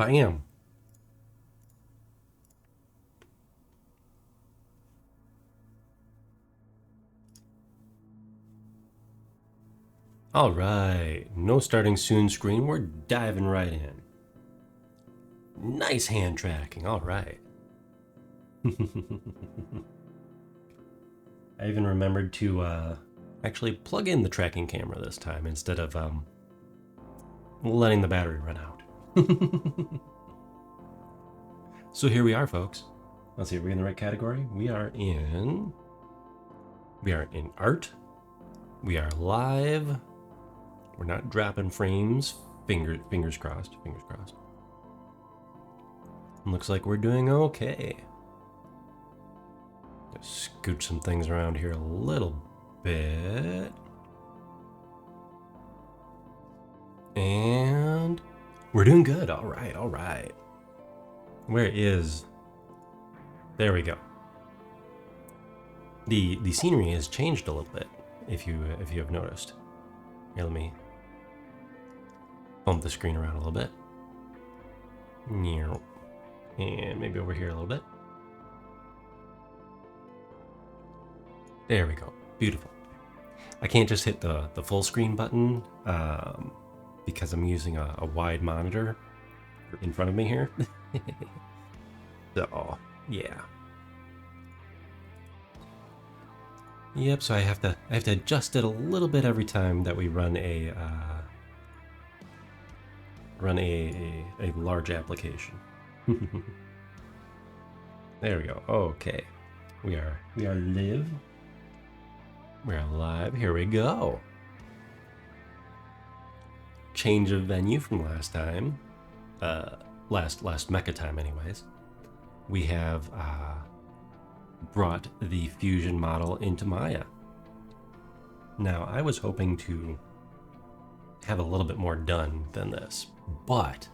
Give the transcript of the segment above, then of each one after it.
Bam. All right, no starting soon screen. We're diving right in. Nice hand tracking. All right. I even remembered to actually plug in the tracking camera this time instead of letting the battery run out. So here we are, folks. Let's see, are we in the right category? We are in art. We are live. We're not dropping frames. Fingers crossed. Fingers crossed. Looks like we're doing okay. Just scoot some things around here a little bit. And we're doing good. All right, all right. Where is... There we go. The scenery has changed a little bit, if you have noticed. Here, let me bump the screen around a little bit. And maybe over here a little bit. There we go. Beautiful. I can't just hit the full screen button because I'm using a wide monitor in front of me here. So, yeah. Yep, so I have to adjust it a little bit every time that we run a large application. There we go. Okay. We are live. We're live. Here we go. Change of venue from last time. Last Mecha time anyways. We have brought the fusion model into Maya. Now, I was hoping to have a little bit more done than this, but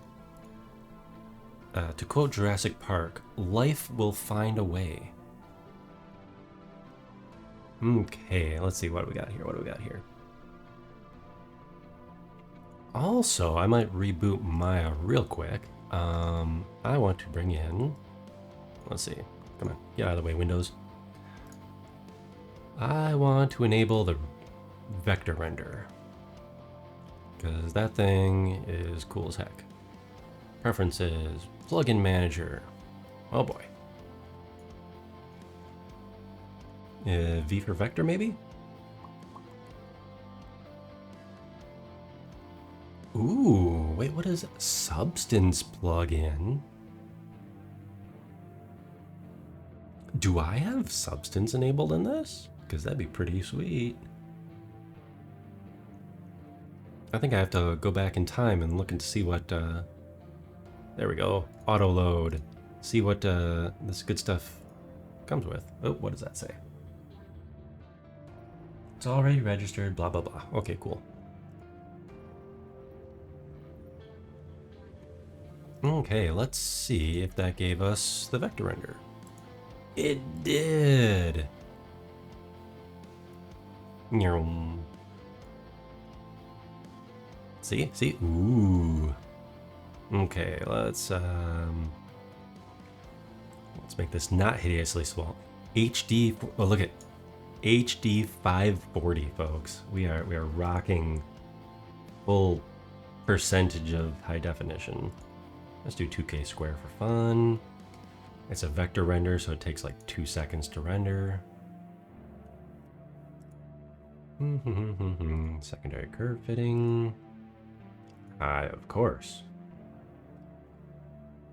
to quote Jurassic Park, life will find a way. Okay, let's see what we got here. What do we got here? Also, I might reboot Maya real quick. I want to bring in, let's see, come on, get out of the way, Windows. I want to enable the vector render, because that thing is cool as heck. Preferences, plugin manager, oh boy. V for vector, maybe? Ooh, wait, what is Substance plugin? Do I have Substance enabled in this? Because that'd be pretty sweet. I think I have to go back in time and look and see what, there we go, auto load. See what this good stuff comes with. Oh, what does that say? It's already registered, blah, blah, blah. Okay, cool. Okay, let's see if that gave us the vector render. It did! See? See? Ooh. Okay, let's make this not hideously small. HD, oh look at HD 540, folks. We are rocking full percentage of high definition. Let's do 2K square for fun. It's a vector render, so it takes like 2 seconds to render. Secondary curve fitting. Of course.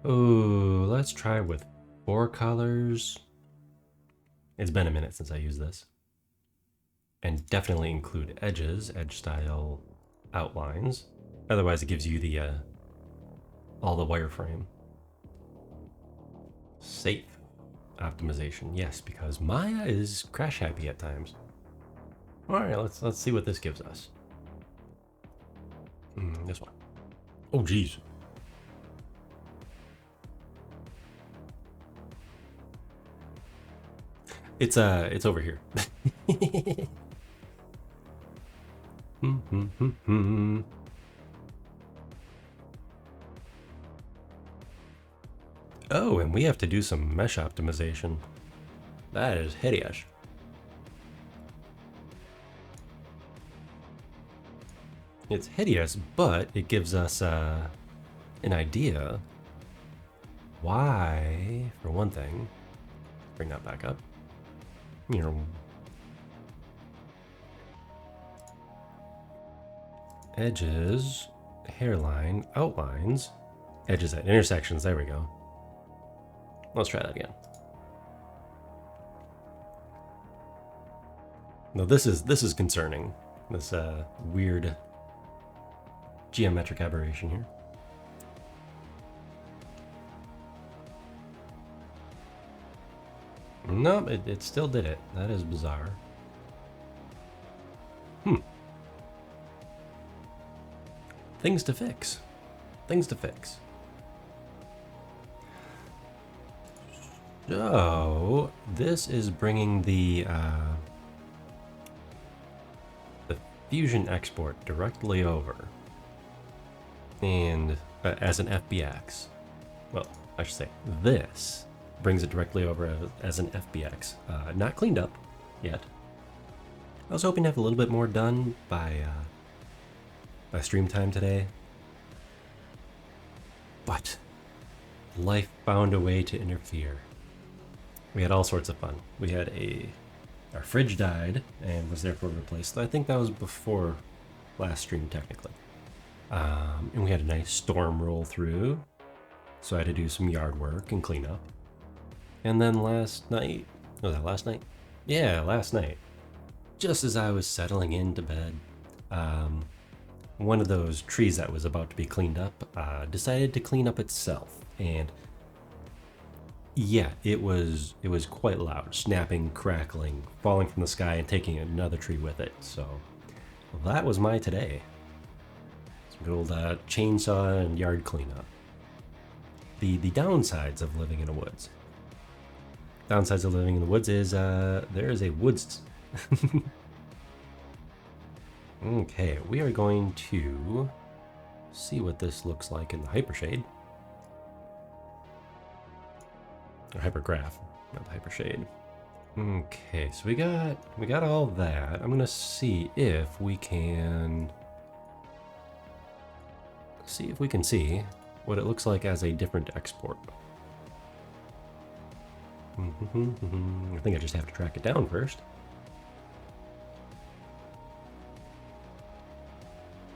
Oh, let's try with 4 colors. It's been a minute since I used this. And definitely include edges, edge style outlines. Otherwise it gives you the all the wireframe. Safe optimization, yes, because Maya is crash happy at times. All right, let's see what this gives us. This one. Oh, geez. It's over here. Oh, and we have to do some mesh optimization. That is hideous. It's hideous, but it gives us an idea why, for one thing, bring that back up. You know, edges, hairline, outlines, edges at intersections. There we go. Let's try that again. No, this is concerning. This weird geometric aberration here. Nope, it still did it. That is bizarre. Things to fix. Things to fix. So, this is bringing the Fusion export directly over. And as an FBX. Well, I should say this brings it directly over as an FBX. Not cleaned up yet. I was hoping to have a little bit more done by stream time today. But life found a way to interfere. We had all sorts of fun. We had our fridge died and was therefore replaced. I think that was before last stream technically. And we had a nice storm roll through. So I had to do some yard work and clean up. And then last night, was that last night? Yeah, last night. Just as I was settling into bed, one of those trees that was about to be cleaned up decided to clean up itself. And yeah, it was quite loud, snapping, crackling, falling from the sky and taking another tree with it. So that was my today. Some good old chainsaw and yard cleanup. The downsides of living in the woods. Downsides of living in the woods is there is a woods. Okay, we are going to see what this looks like in the hypershade. Or hypergraph, not the hypershade. Okay, so we got all that. I'm gonna see if we can see what it looks like as a different export. I think I just have to track it down first.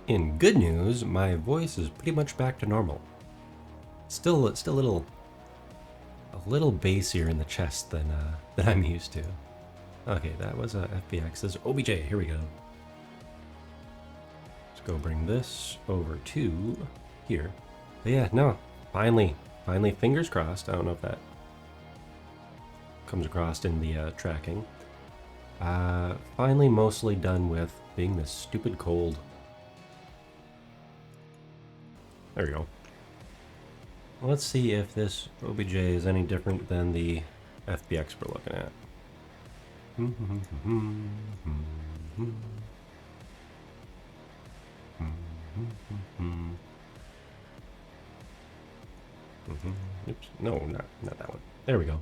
In good news, my voice is pretty much back to normal. Still a little bassier in the chest than I'm used to. Okay, that was FBX. This is OBJ. Here we go. Let's go bring this over to here. But yeah, no, finally, fingers crossed. I don't know if that comes across in the tracking. Finally, mostly done with being this stupid cold. There we go. Let's see if this OBJ is any different than the FBX we're looking at. Oops, no, not that one. There we go.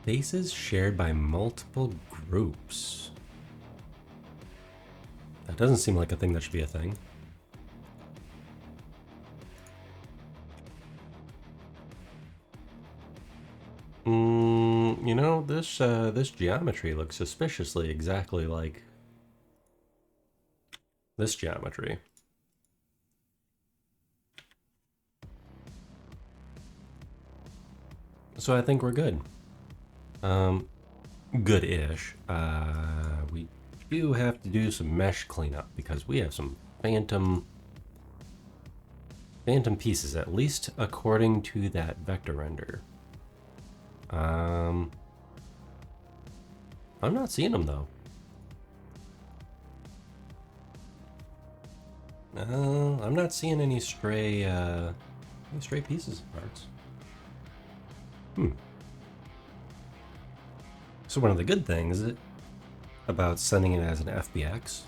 Faces shared by multiple groups. That doesn't seem like a thing that should be a thing. You know, this geometry looks suspiciously exactly like this geometry. So I think we're good. Good-ish. We do have to do some mesh cleanup because we have some phantom pieces, at least according to that vector render. I'm not seeing them though. I'm not seeing any stray pieces of parts. So one of the good things about sending it as an FBX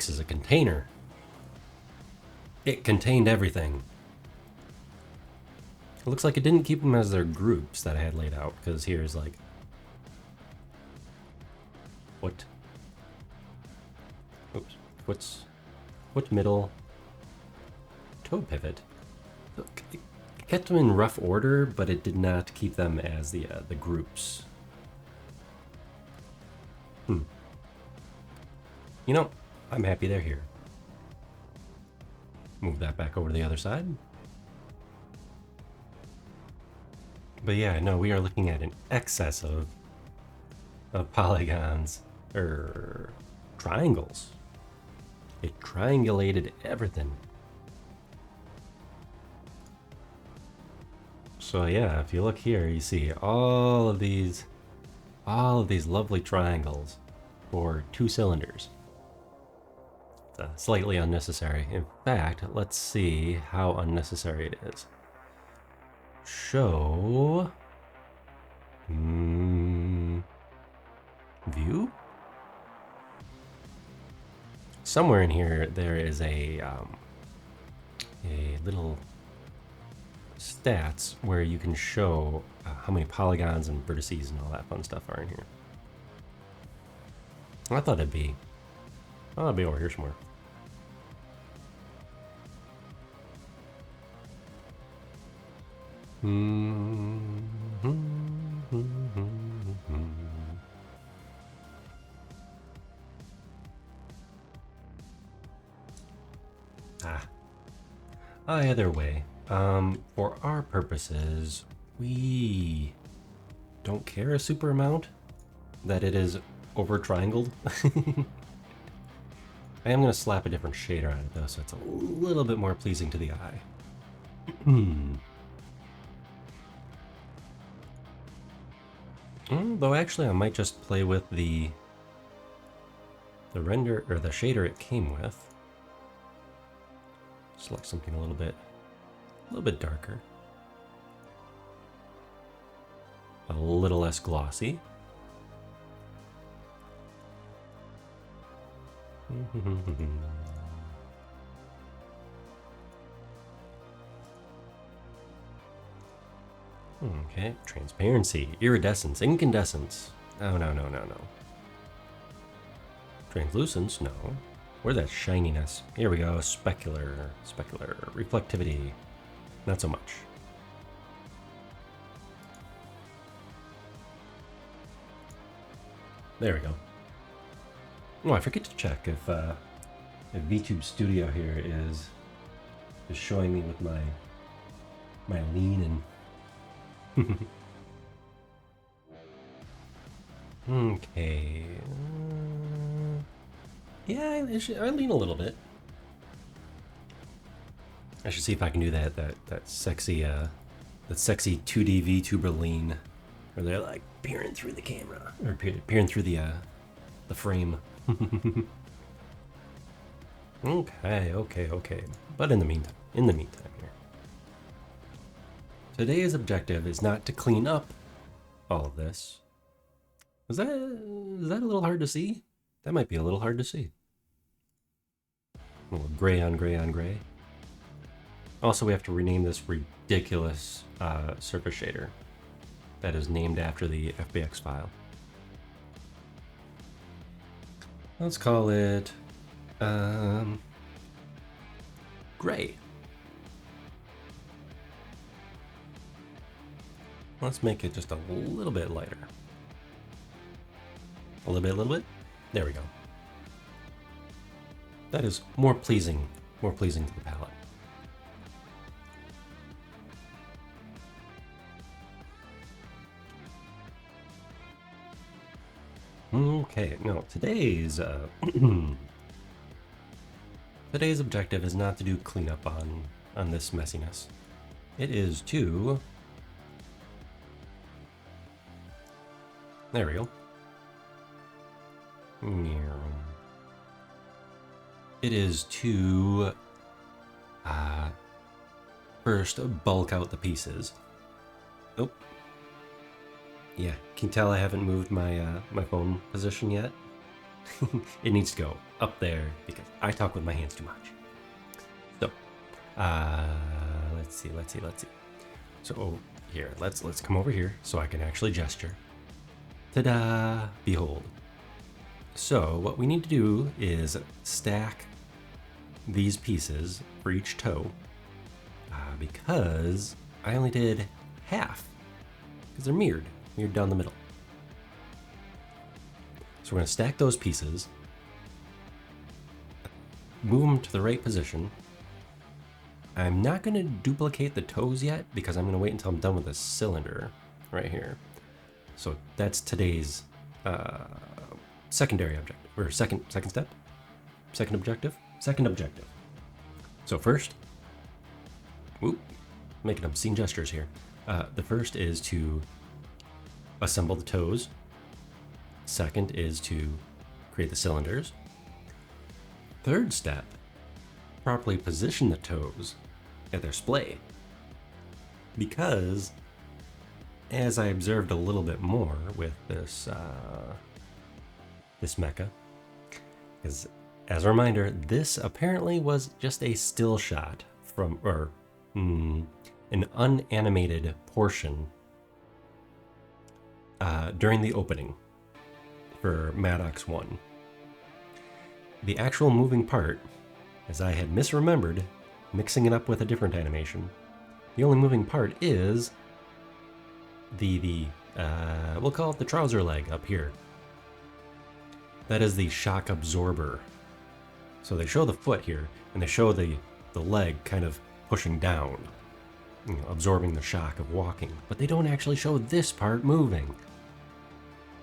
is a container. It contained everything. It looks like it didn't keep them as their groups that I had laid out, because here's like... What? Oops. What's middle? Toe pivot. Look, it kept them in rough order, but it did not keep them as the groups. You know, I'm happy they're here. Move that back over to the other side. But yeah, no, we are looking at an excess of polygons, or triangles. It triangulated everything. So yeah, if you look here, you see all of these lovely triangles for 2 cylinders. It's slightly unnecessary. In fact, let's see how unnecessary it is. Show view. Somewhere in here there is a little stats where you can show how many polygons and vertices and all that fun stuff are in here. I thought it'd be over here somewhere. Either way, for our purposes, we don't care a super amount that it is over triangled. I am going to slap a different shader on it though, so it's a little bit more pleasing to the eye. Though actually I might just play with the render, or the shader it came with. Select something a little bit darker. A little less glossy. Okay, transparency, iridescence, incandescence. No. Translucence, no. Where's that shininess? Here we go, specular, reflectivity. Not so much. There we go. Oh, I forget to check if VTube Studio here is showing me with my lean and okay. Yeah, I lean a little bit. I should see if I can do that sexy 2D VTuber lean, where they're like peering through the camera or peering through the frame. Okay. But in the meantime here, today's objective is not to clean up all of this. Is that a little hard to see? That might be a little hard to see. A little gray on gray on gray. Also, we have to rename this ridiculous surface shader that is named after the FBX file. Let's call it gray. Let's make it just a little bit lighter. A little bit. There we go. That is more pleasing to the palette. Okay, no, today's today's objective is not to do cleanup on this messiness. It is to... There we go. It is to first bulk out the pieces. Oh. Yeah, can you tell I haven't moved my my phone position yet? It needs to go up there because I talk with my hands too much. So, Let's see. So here, let's come over here so I can actually gesture. Ta-da! Behold. So what we need to do is stack these pieces for each toe because I only did half because they're mirrored down the middle. So we're going to stack those pieces, move them to the right position. I'm not going to duplicate the toes yet because I'm going to wait until I'm done with this cylinder right here. So that's today's secondary objective, or second objective. So first, making obscene gestures here. The first is to assemble the toes. Second is to create the cylinders. Third step, properly position the toes at their splay. Because, as I observed a little bit more with this mecha, is as a reminder, this apparently was just a still shot from, or an unanimated portion during the opening for MADOX 1. The actual moving part, as I had misremembered, mixing it up with a different animation, the only moving part is we'll call it the trouser leg up here. That is the shock absorber. So they show the foot here, and they show the leg kind of pushing down, absorbing the shock of walking, but they don't actually show this part moving.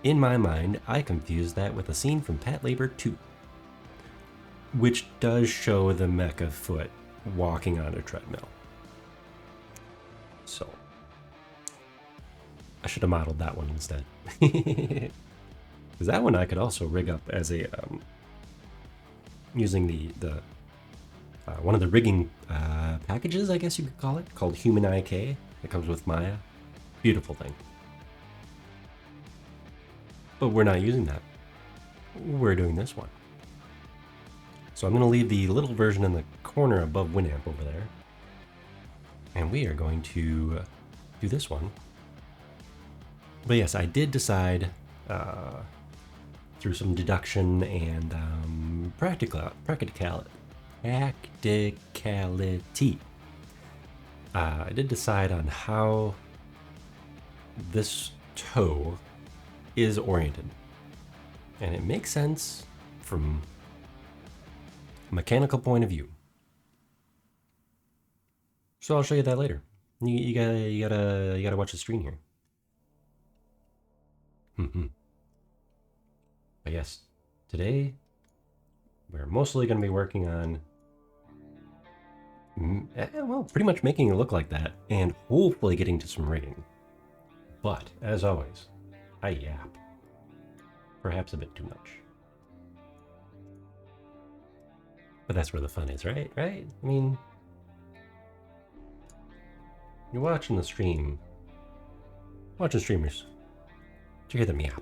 In my mind, I confused that with a scene from Pat Labor 2, which does show the mecha foot walking on a treadmill. So, I should have modeled that one instead. Because that one I could also rig up as a, using the one of the rigging packages, I guess you could call it, called Human IK. It comes with Maya. Beautiful thing. But we're not using that. We're doing this one. So I'm going to leave the little version in the corner above Winamp over there. And we are going to do this one. But yes, I did decide through some deduction and practicality. I did decide on how this toe is oriented. And it makes sense from a mechanical point of view. So I'll show you that later. You gotta watch the screen here. But yes, today we're mostly going to be working on, well, pretty much making it look like that, and hopefully getting to some rigging. But as always, I yap, perhaps a bit too much. But that's where the fun is, right? I mean, you're watching the stream, watching streamers, you hear them yap.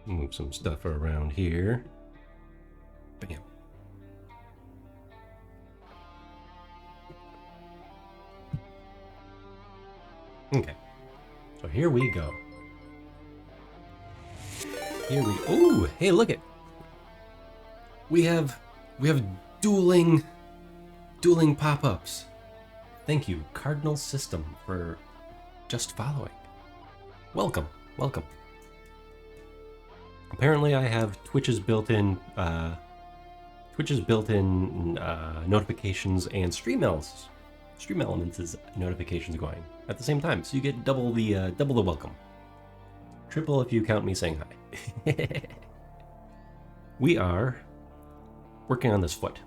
Move some stuff around here. Bam. Okay, so here we go. Ooh, hey, look it. We have dueling pop-ups. Thank you, Cardinal System, for just following. Welcome. Apparently, I have Twitch's built-in notifications and Stream Elements' notifications going at the same time, so you get double the welcome. Triple if you count me saying hi. We are working on this foot,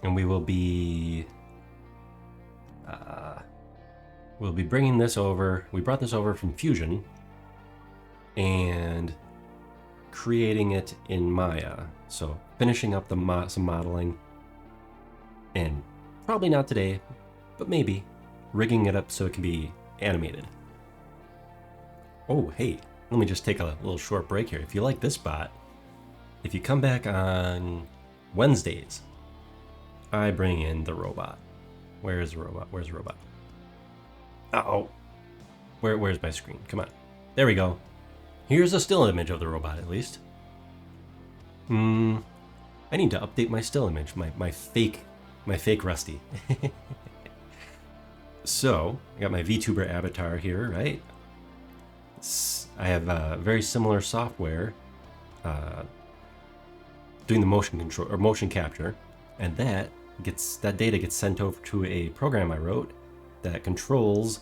and we will be bringing this over. We brought this over from Fusion and creating it in Maya. So finishing up some modeling, and probably not today, but maybe rigging it up so it can be animated. Oh, hey, let me just take a little short break here. If you like this bot, if you come back on Wednesdays, I bring in the robot. Where is the robot? Where's the robot? Uh-oh. Where's my screen? Come on. There we go. Here's a still image of the robot, at least. I need to update my still image, my fake Rusty. So, I got my VTuber avatar here, right? I have very similar software doing the motion control or motion capture, and that data gets sent over to a program I wrote that controls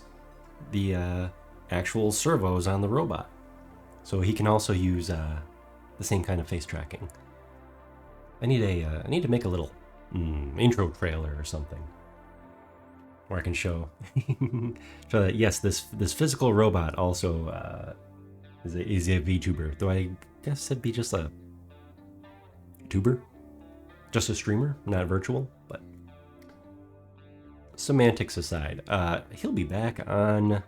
the actual servos on the robot. So he can also use the same kind of face tracking. I need to make a little intro trailer or something, where I can show that yes, this physical robot also is a VTuber. Though I guess it'd be just a tuber, just a streamer, not virtual. But semantics aside, he'll be back on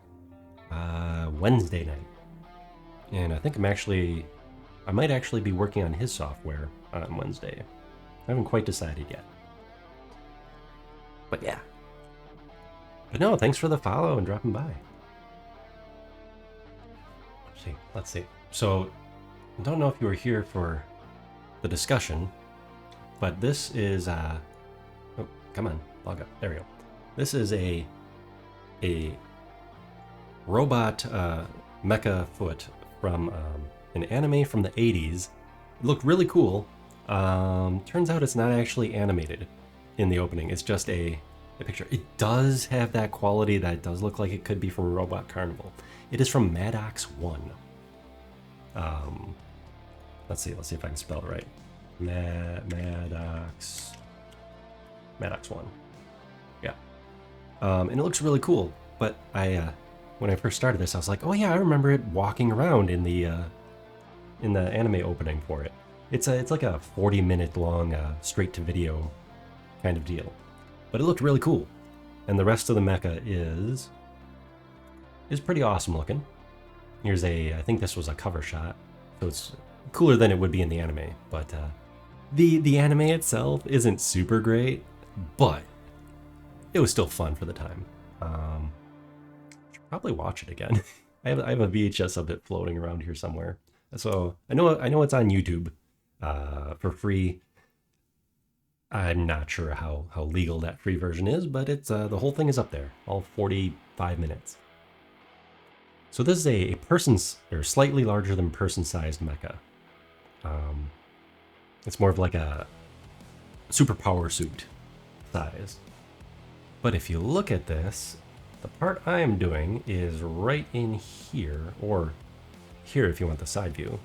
Wednesday night, and I think I might actually be working on his software on Wednesday. I haven't quite decided yet. But yeah. But no, thanks for the follow and dropping by. Let's see. So, I don't know if you were here for the discussion, but this is oh, come on, log up. There we go. This is a robot mecha foot from an anime from the 80s. It looked really cool. Turns out it's not actually animated in the opening. It's just a picture. It does have that quality that it does look like it could be from Robot Carnival. It is from MADOX 1. Let's see if I can spell it right. MADOX 1. Yeah. And it looks really cool. But when I first started this, I was like, oh yeah, I remember it walking around in the anime opening for it. It's like a 40-minute long straight to video kind of deal, but it looked really cool, and the rest of the mecha is pretty awesome looking. Here's I think this was a cover shot, so it's cooler than it would be in the anime. But the anime itself isn't super great, but it was still fun for the time. Should probably watch it again. I have a VHS of it floating around here somewhere. So I know it's on YouTube for free. I'm not sure how legal that free version is, but it's the whole thing is up there, all 45 minutes. So this is a person's or slightly larger than person-sized mecha. It's more of like a superpower suit size. But if you look at this, the part I am doing is right in here, or here if you want the side view.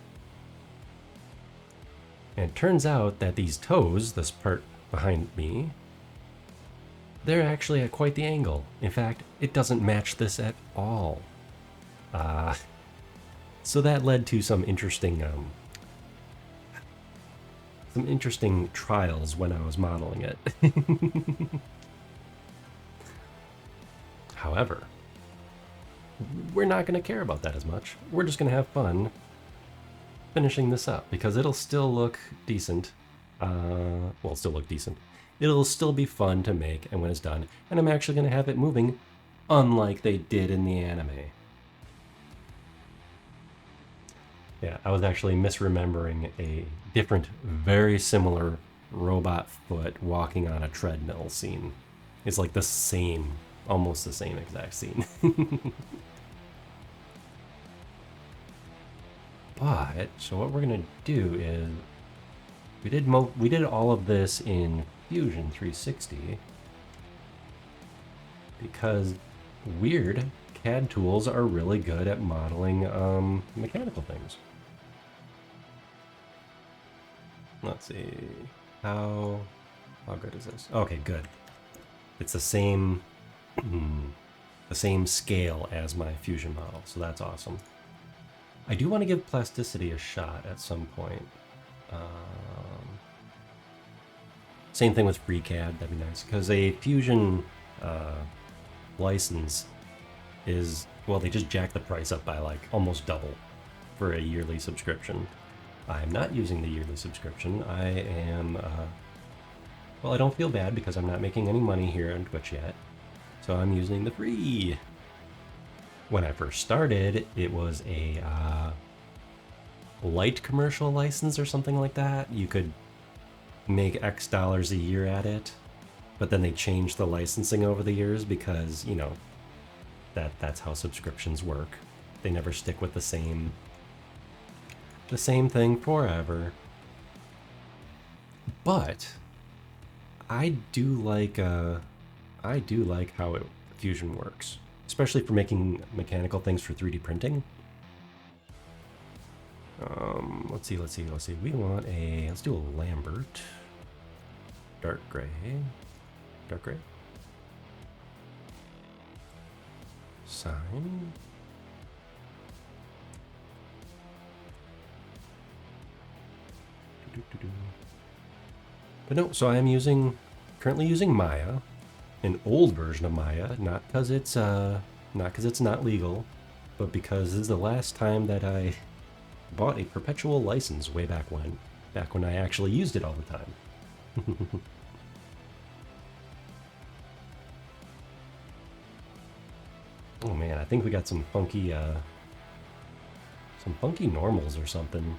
And it turns out that these toes, this part behind me, they're actually at quite the angle. In fact, it doesn't match this at all. So that led to some interesting trials when I was modeling it. However, we're not going to care about that as much. We're just going to have fun finishing this up, because it'll still look decent. Well, still look decent. It'll still be fun to make, and when it's done, and I'm actually going to have it moving unlike they did in the anime. Yeah, I was actually misremembering a different, very similar robot foot walking on a treadmill scene. It's like the same, almost the same exact scene. But, so what we're gonna do is, we did all of this in Fusion 360 because weird CAD tools are really good at modeling mechanical things. Let's see, how good is this? Okay, good. It's the same scale as my Fusion model, so that's awesome. I do want to give plasticity a shot at some point. Same thing with FreeCAD, that'd be nice, because a Fusion license is, well, they just jacked the price up by like almost double for a yearly subscription. I'm not using the yearly subscription. I am, well, I don't feel bad because I'm not making any money here on Twitch yet. So I'm using the free. When I first started, it was a light commercial license or something like that. You could make X dollars a year at it, but then they changed the licensing over the years because, you know, that's how subscriptions work. They never stick with the same thing forever. But I do like how Fusion works, especially for making mechanical things for 3D printing. Let's see. We want let's do a Lambert. Dark gray. Sign. But no, so I am currently using Maya, an old version of Maya, not because it's not legal, but because this is the last time that I bought a perpetual license way back when I actually used it all the time. Oh man, I think we got some funky normals or something.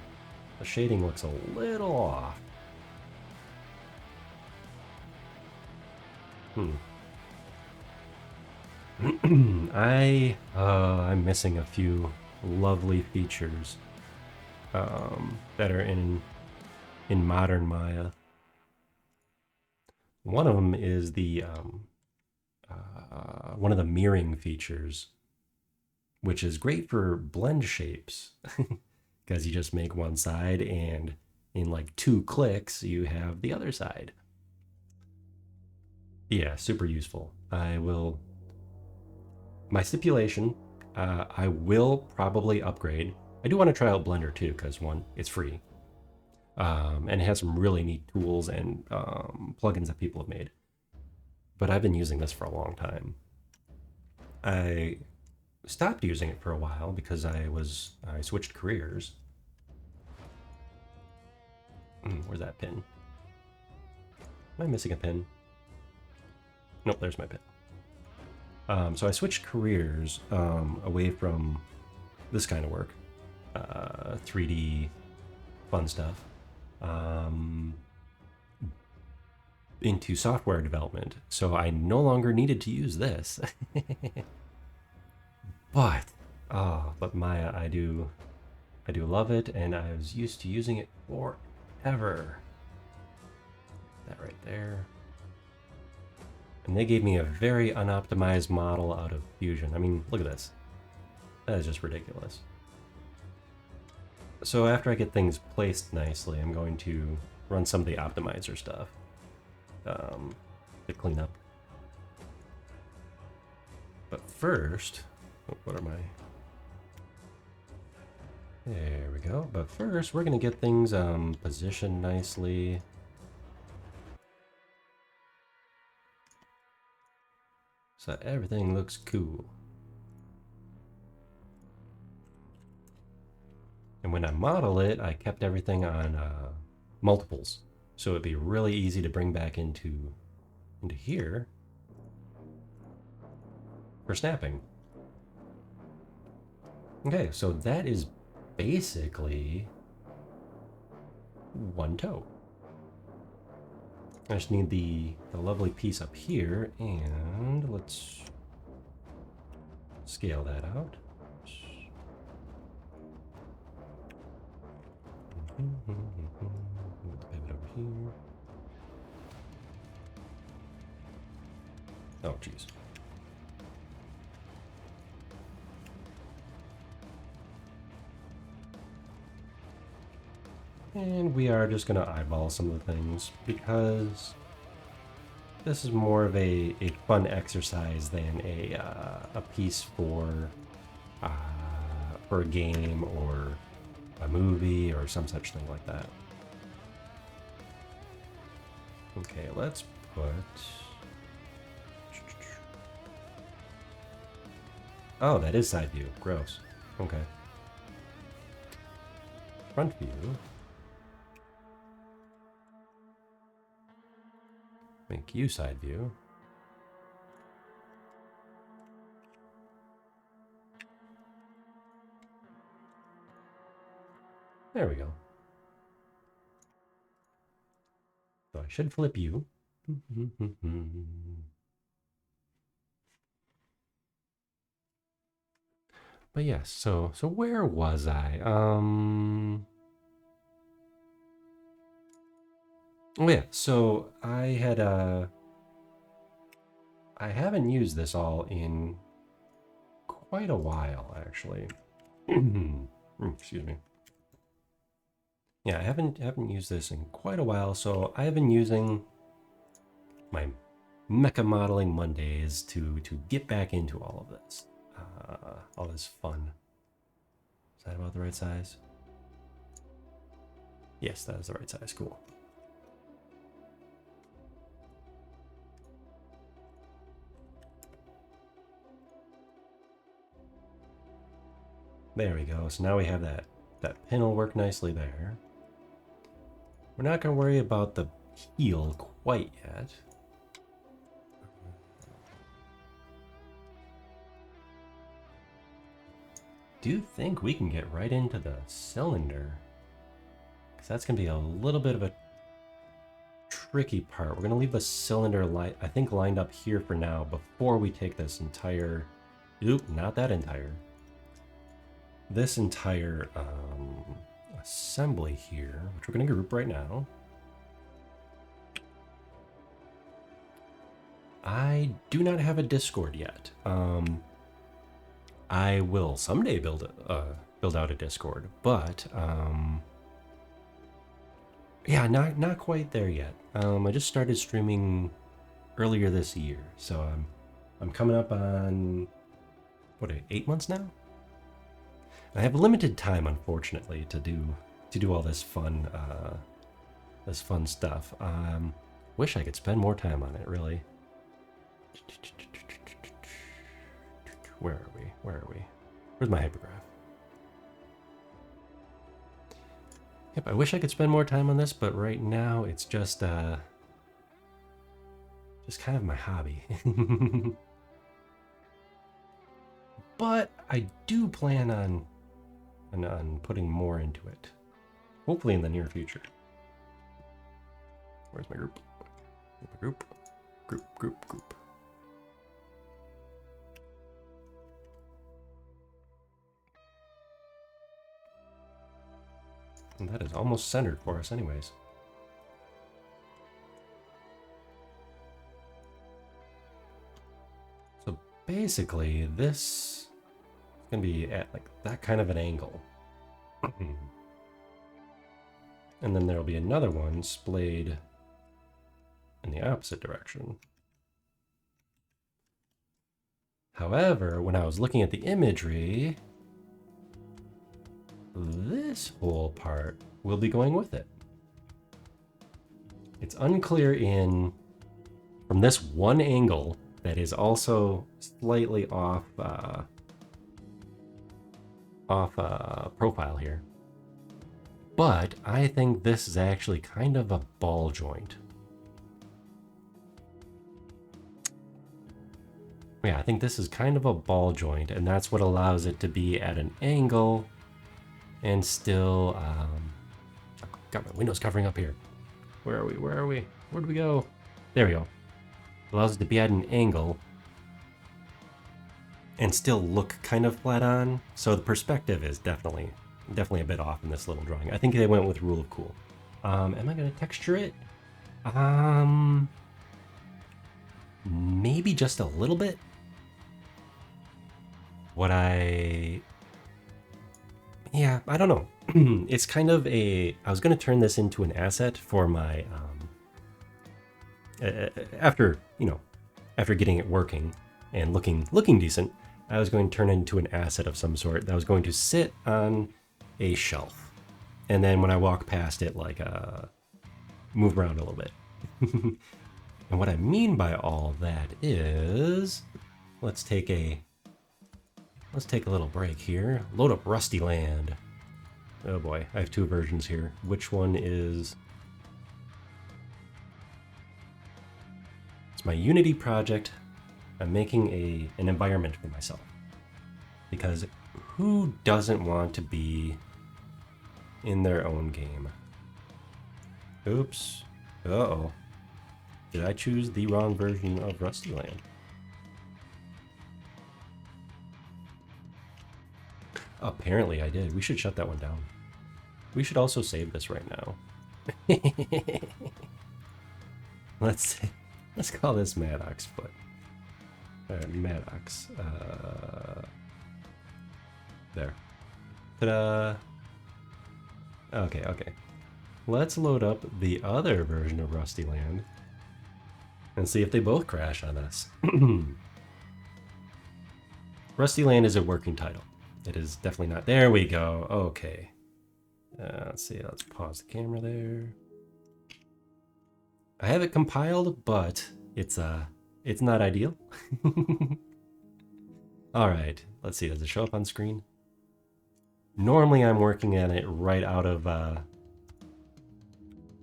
The shading looks a little off. I'm missing a few lovely features that are in modern Maya. One of them is the one of the mirroring features, which is great for blend shapes because you just make one side and in like 2 clicks you have the other side. Yeah, super useful. My stipulation, I will probably upgrade. I do want to try out Blender too because one, it's free. And it has some really neat tools and plugins that people have made. But I've been using this for a long time. I stopped using it for a while because I switched careers. Where's that pin? Am I missing a pin? Nope, there's my pin. So I switched careers away from this kind of work, 3D fun stuff, into software development. So I no longer needed to use this. But Maya, I do love it, and I was used to using it forever. That right there. And they gave me a very unoptimized model out of Fusion. I mean, look at this. That is just ridiculous. So after I get things placed nicely, I'm going to run some of the optimizer stuff to clean up. But first, what are my... There we go. But first, we're going to get things positioned nicely. So that everything looks cool. And when I model it, I kept everything on multiples. So it'd be really easy to bring back into here for snapping. Okay, so that is basically one toe. I just need the lovely piece up here, and let's scale that out. Put the pivot over here. Oh, jeez. And we are just going to eyeball some of the things because this is more of a fun exercise than a piece for a game or a movie or some such thing like that. Okay, let's put... Oh, that is side view. Gross. Okay. Front view. Make you side view. There we go. So I should flip you. But yes, so where was I? Oh yeah, so I haven't used this all in quite a while, actually. Excuse me. Yeah, I haven't used this in quite a while, so I have been using my Mecha Modeling Mondays to get back into all of this. All this fun. Is that about the right size? Yes, that is the right size. Cool. There we go. So now we have that pin will work nicely there. We're not going to worry about the heel quite yet. Do think we can get right into the cylinder, because that's going to be a little bit of a tricky part. We're going to leave the cylinder I think lined up here for now before we take this entire, not that entire, this entire assembly here, which we're going to group right now. I do not have a Discord yet. I will someday build out a Discord, but yeah, not quite there yet. I just started streaming earlier this year, so I'm coming up on what, 8 months now. I have limited time, unfortunately, to do all this fun stuff. Wish I could spend more time on it, really. Where are we? Where's my hypergraph? Yep, I wish I could spend more time on this, but right now it's just kind of my hobby. But I do plan on putting more into it. Hopefully in the near future. Where's my group? Group. And that is almost centered for us anyways. So basically this is going to be at like that kind of an angle. And then there'll be another one splayed in the opposite direction. However, when I was looking at the imagery, this whole part will be going with it. It's unclear from this one angle that is also slightly off profile here. But I think this is actually kind of a ball joint. Yeah, I think this is kind of a ball joint, and that's what allows it to be at an angle and still, got my windows covering up here. Where are we? Where'd we go? There we go. Allows it to be at an angle and still look kind of flat on. So the perspective is definitely a bit off in this little drawing. I think they went with rule of cool. Am I gonna texture it? Maybe just a little bit. Yeah, I don't know. It's kind of I was going to turn this into an asset for my, after getting it working and looking decent, I was going to turn it into an asset of some sort that was going to sit on a shelf. And then when I walk past it, like, move around a little bit. And what I mean by all that is, let's take a little break here. Load up Rusty Land. Oh boy, I have two versions here. Which one is... It's my Unity project. I'm making an environment for myself. Because who doesn't want to be in their own game? Oops. Uh-oh. Did I choose the wrong version of Rusty Land? Apparently I did. We should shut that one down. We should also save this right now. Let's call this MADOX foot. MADOX. There. Ta-da! Okay. Let's load up the other version of Rusty Land and see if they both crash on us. Rusty Land is a working title. It is definitely not. There we go. Okay. Let's see. Let's pause the camera there. I have it compiled, but it's not ideal. All right. Let's see. Does it show up on screen? Normally, I'm working on it right out of.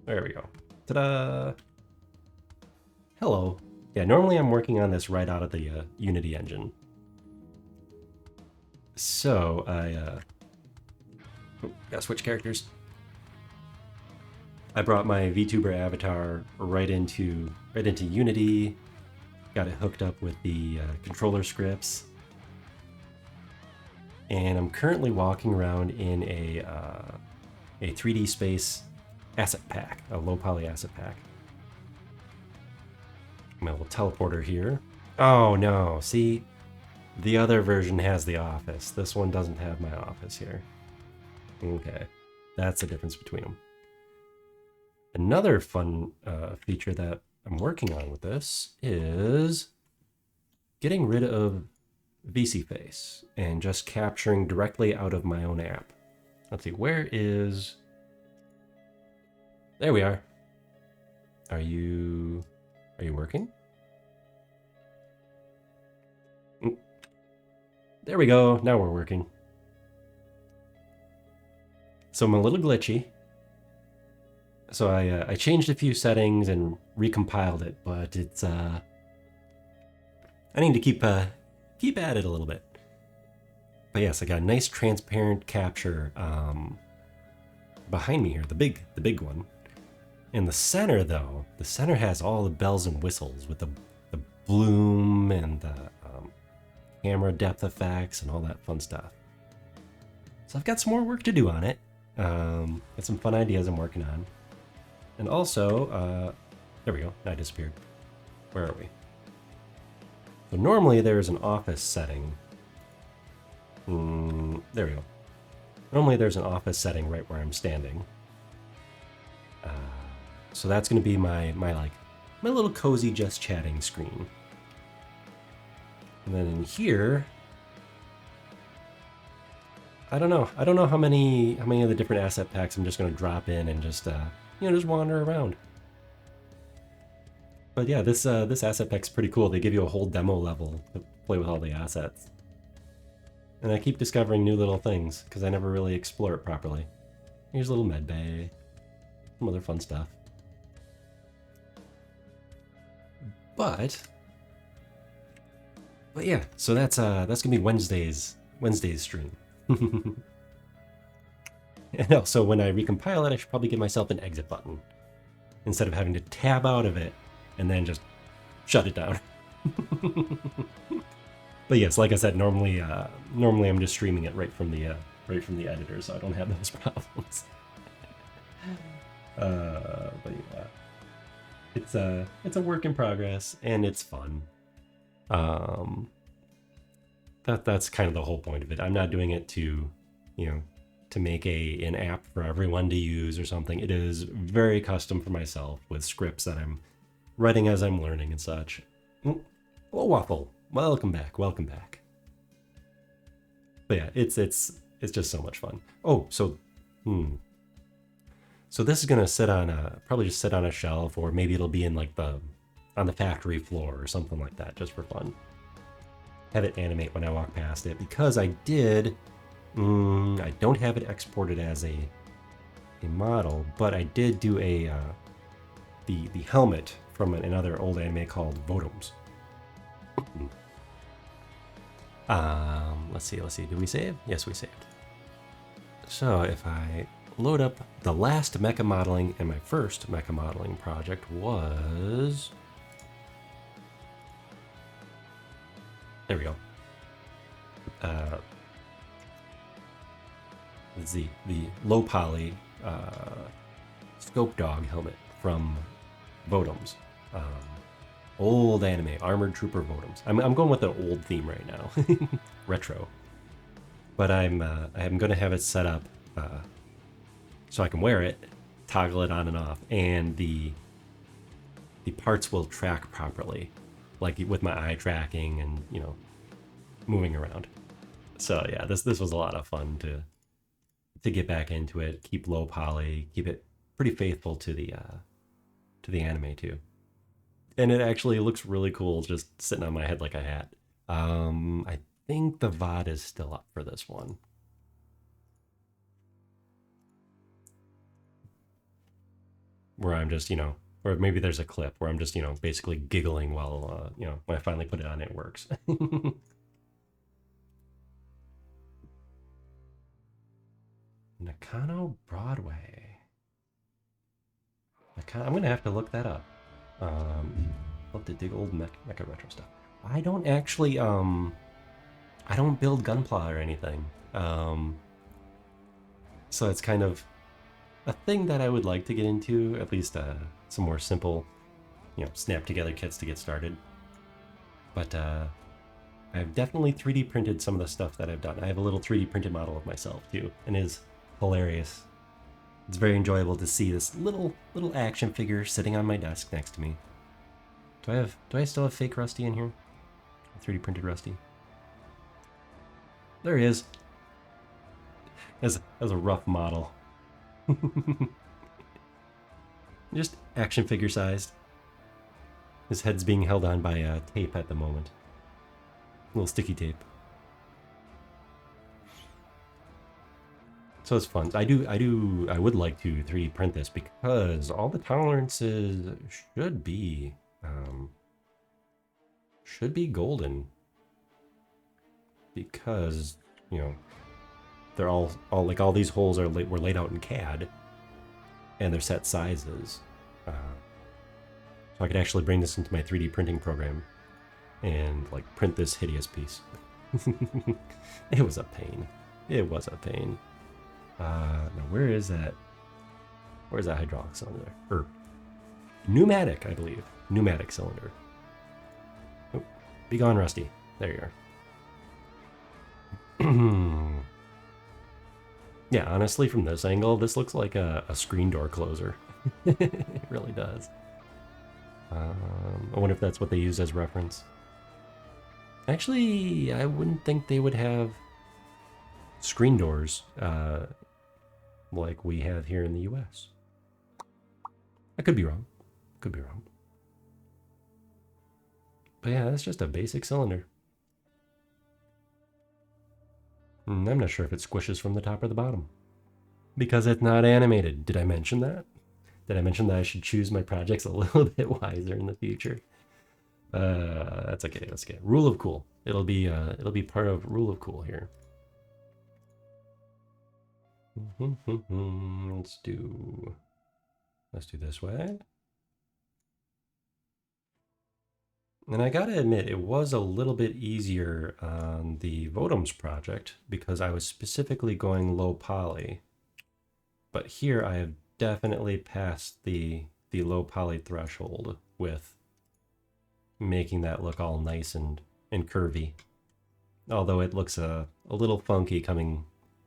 There we go. Ta-da! Hello. Yeah. Normally, I'm working on this right out of the Unity engine. So gotta switch characters. I brought my VTuber avatar right into Unity. Got it hooked up with the controller scripts, and I'm currently walking around in a 3D space asset pack, a low poly asset pack. My little teleporter here. Oh no! See. The other version has the office. This one doesn't have my office here. Okay, that's the difference between them. Another fun feature that I'm working on with this is getting rid of VC Face and just capturing directly out of my own app. Let's see, where is... There we are. Are you working? There we go, now we're working. So I'm a little glitchy. So I changed a few settings and recompiled it, but it's I need to keep at it a little bit. But yes, I got a nice transparent capture behind me here, the big one. In the center though, the center has all the bells and whistles with the bloom and the camera depth effects and all that fun stuff. So I've got some more work to do on it. Got some fun ideas I'm working on. And also, there we go, I disappeared. Where are we? So normally there's an office setting. There we go. Normally there's an office setting right where I'm standing. So that's gonna be my little cozy just chatting screen. And then in here, I don't know how many of the different asset packs I'm just gonna drop in and just just wander around. But yeah, this asset pack's pretty cool. They give you a whole demo level to play with all the assets. And I keep discovering new little things because I never really explore it properly. Here's a little med bay, some other fun stuff. But yeah, so that's gonna be Wednesday's stream. And also, when I recompile it, I should probably give myself an exit button instead of having to tab out of it and then just shut it down. But yes, like I said, normally I'm just streaming it right from the editor, so I don't have those problems. But yeah, it's a work in progress and it's fun. That's kind of the whole point of it. I'm not doing it to make an app for everyone to use or something. It is very custom for myself with scripts that I'm writing as I'm learning and such. Oh, Waffle, welcome back. But yeah, it's just so much fun. Oh, so this is gonna probably just sit on a shelf, or maybe it'll be in on the factory floor or something like that, just for fun. Have it animate when I walk past it, because I don't have it exported as a model, but I did do a the helmet from another old anime called Votoms. Let's see. Did we save? Yes, we saved. So if I load up the last mecha modeling, and my first mecha modeling project was... There we go. It's the low poly scope dog helmet from Votoms. Old anime, Armored Trooper Votoms. I'm going with an old theme right now, retro. But I'm going to have it set up so I can wear it, toggle it on and off, and the parts will track properly, like with my eye tracking and moving around. So yeah, this was a lot of fun to get back into it, keep low poly, keep it pretty faithful to the anime too. And it actually looks really cool just sitting on my head like a hat. I think the VOD is still up for this one. Where I'm just, or maybe there's a clip where I'm just, basically giggling while, when I finally put it on, it works. Nakano Broadway. I'm going to have to look that up. I'll have to dig old Mecha Retro stuff. I don't actually, I don't build Gunpla or anything. So it's kind of a thing that I would like to get into, at least some more simple, snap together kits to get started. But I've definitely 3D printed some of the stuff that I've done. I have a little 3D printed model of myself too, and is hilarious. It's very enjoyable to see this little action figure sitting on my desk next to me. Do I still have fake Rusty in here? 3D printed Rusty. There he is. As a rough model. Just action figure sized. His head's being held on by tape at the moment. A little sticky tape. So it's fun. I would like to 3D print this because all the tolerances should be golden. Because, they're all like all these holes were laid out in CAD, and they're set sizes. So I could actually bring this into my 3D printing program and like print this hideous piece. It was a pain. It was a pain. Now where is that? Where's that hydraulic cylinder? Or pneumatic, I believe. Pneumatic cylinder. Oh, be gone, Rusty. There you are. Yeah, honestly, from this angle, this looks like a screen door closer. It really does. I wonder if that's what they use as reference. Actually, I wouldn't think they would have screen doors like we have here in the US. I could be wrong. Could be wrong. But yeah, that's just a basic cylinder. I'm not sure if it squishes from the top or the bottom. Because it's not animated. Did I mention that? Did I mention that I should choose my projects a little bit wiser in the future? That's okay. That's okay. Rule of cool. It'll be part of rule of cool here. Let's do this way. And I gotta admit, it was a little bit easier on the Votoms project because I was specifically going low poly. But here I have definitely passed the low poly threshold with making that look all nice and curvy. Although it looks a little funky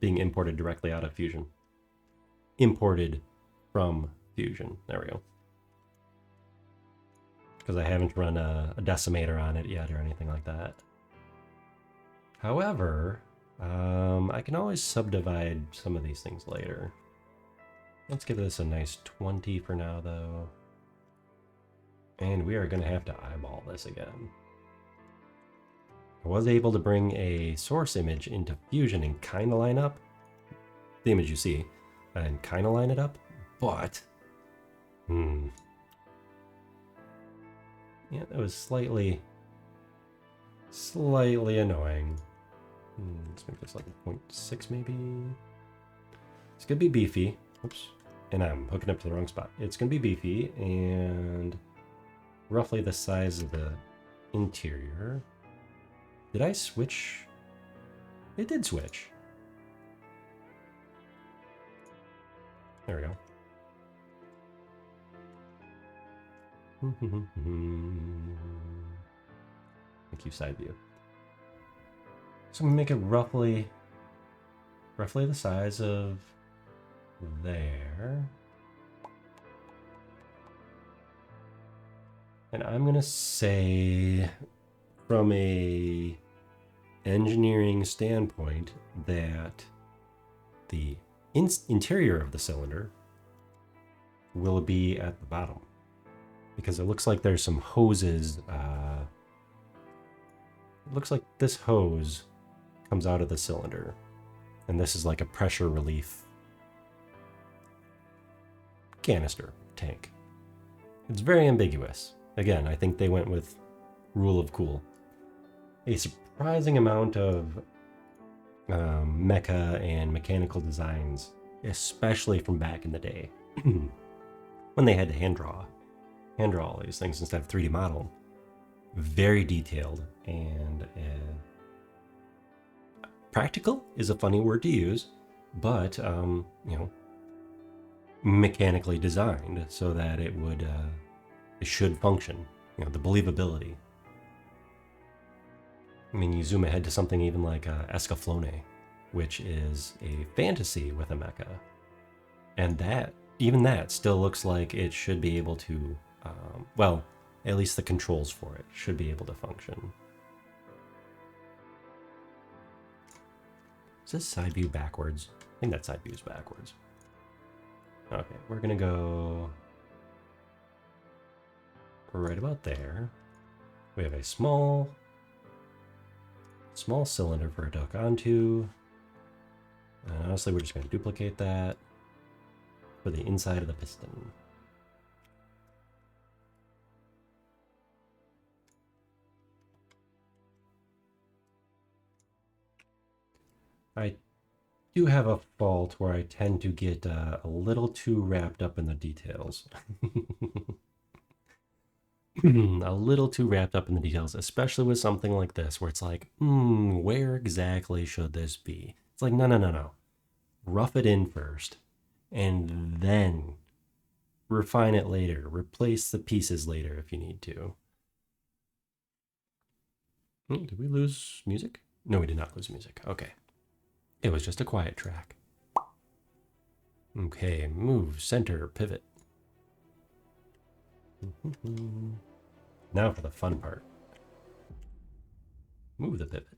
being imported directly out of Fusion. Imported from Fusion. There we go. Because I haven't run a decimator on it yet or anything like that. However, I can always subdivide some of these things later. Let's give this a nice 20 for now, though. And we are going to have to eyeball this again. I was able to bring a source image into Fusion and kind of line up the image you see, and kind of line it up, but Yeah, that was slightly annoying. Let's make this like a 0.6 maybe. It's gonna be beefy. Oops. And I'm hooking up to the wrong spot. It's gonna be beefy and roughly the size of the interior. Did I switch? It did switch. There we go. Thank you, side view. So I'm gonna make it roughly the size of there. And I'm gonna say, from a engineering standpoint, that the interior of the cylinder will be at the bottom, because it looks like there's some hoses. It looks like this hose comes out of the cylinder, and this is like a pressure relief canister tank. It's very ambiguous. Again, I think they went with rule of cool. A surprising amount of mecha and mechanical designs, especially from back in the day, when they had to hand draw all these things instead of 3D model. Very detailed and practical is a funny word to use, but you know, mechanically designed so that it would it should function. You know, the believability. I mean, you zoom ahead to something even like Escaflowne, which is a fantasy with a mecha, and that still looks like it should be able to, well, at least the controls for it should be able to function. Is this side view backwards? I think that side view is backwards. Okay, we're gonna go right about there. We have a small cylinder for it to hook onto. And honestly, we're just gonna duplicate that for the inside of the piston. I do have a fault where I tend to get a little too wrapped up in the details. A little too wrapped up in the details, especially with something like this, where it's like, where exactly should this be? It's like, no. Rough it in first, and then refine it later. Replace the pieces later if you need to. Did we lose music? No, we did not lose music. Okay. It was just a quiet track. Okay, move, center, pivot. Now for the fun part. Move the pivot.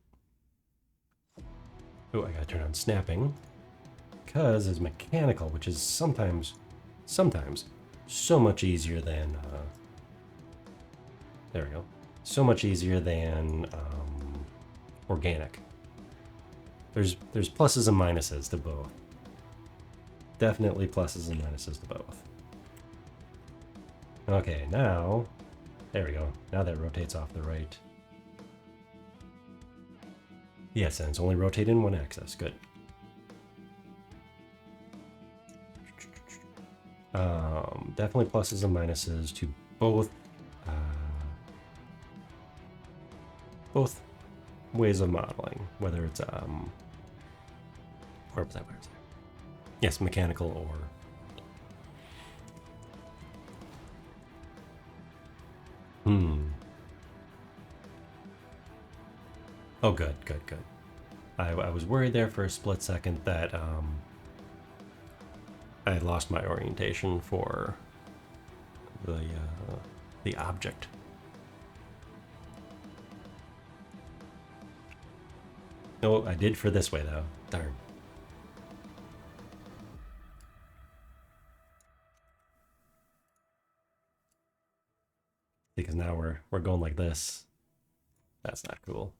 Oh, I gotta turn on snapping, because it's mechanical, which is sometimes so much easier than, there we go, so much easier than organic. There's pluses and minuses to both. Definitely pluses and minuses to both. Okay, now, there we go. Now that rotates off the right. Yes, and it's only rotating one axis. Good. Definitely pluses and minuses to both ways of modeling, whether it's where was I? Yes, mechanical or Oh, good. I was worried there for a split second that I had lost my orientation for the object. No, I did for this way though. Darn. Because now we're going like this. That's not cool.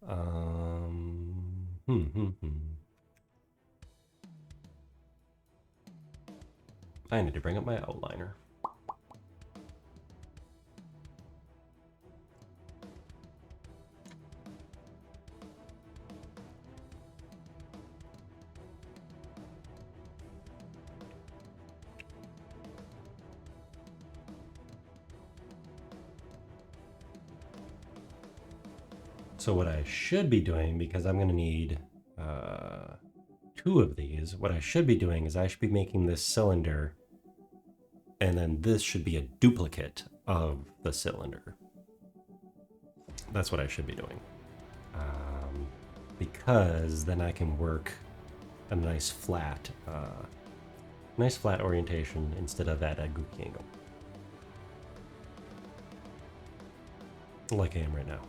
I need to bring up my outliner. So what I should be doing, because I'm going to need 2 of these, what I should be doing is I should be making this cylinder, and then this should be a duplicate of the cylinder. That's what I should be doing. Because then I can work a nice flat orientation instead of at a goofy angle. Like I am right now.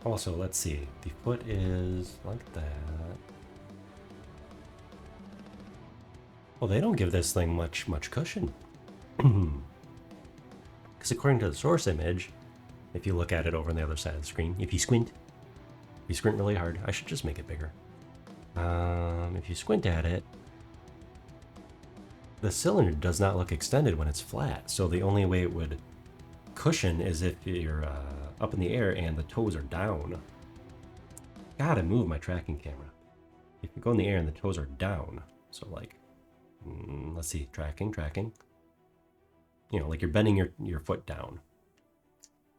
Also, let's see. The foot is like that. Well, they don't give this thing much cushion. Because according to the source image, if you look at it over on the other side of the screen, if you squint really hard, I should just make it bigger. If you squint at it, the cylinder does not look extended when it's flat. So the only way it would cushion is if you're up in the air and the toes are down. Gotta move my tracking camera. If you go in the air and the toes are down, so like, let's see, tracking. You know, like you're bending your foot down.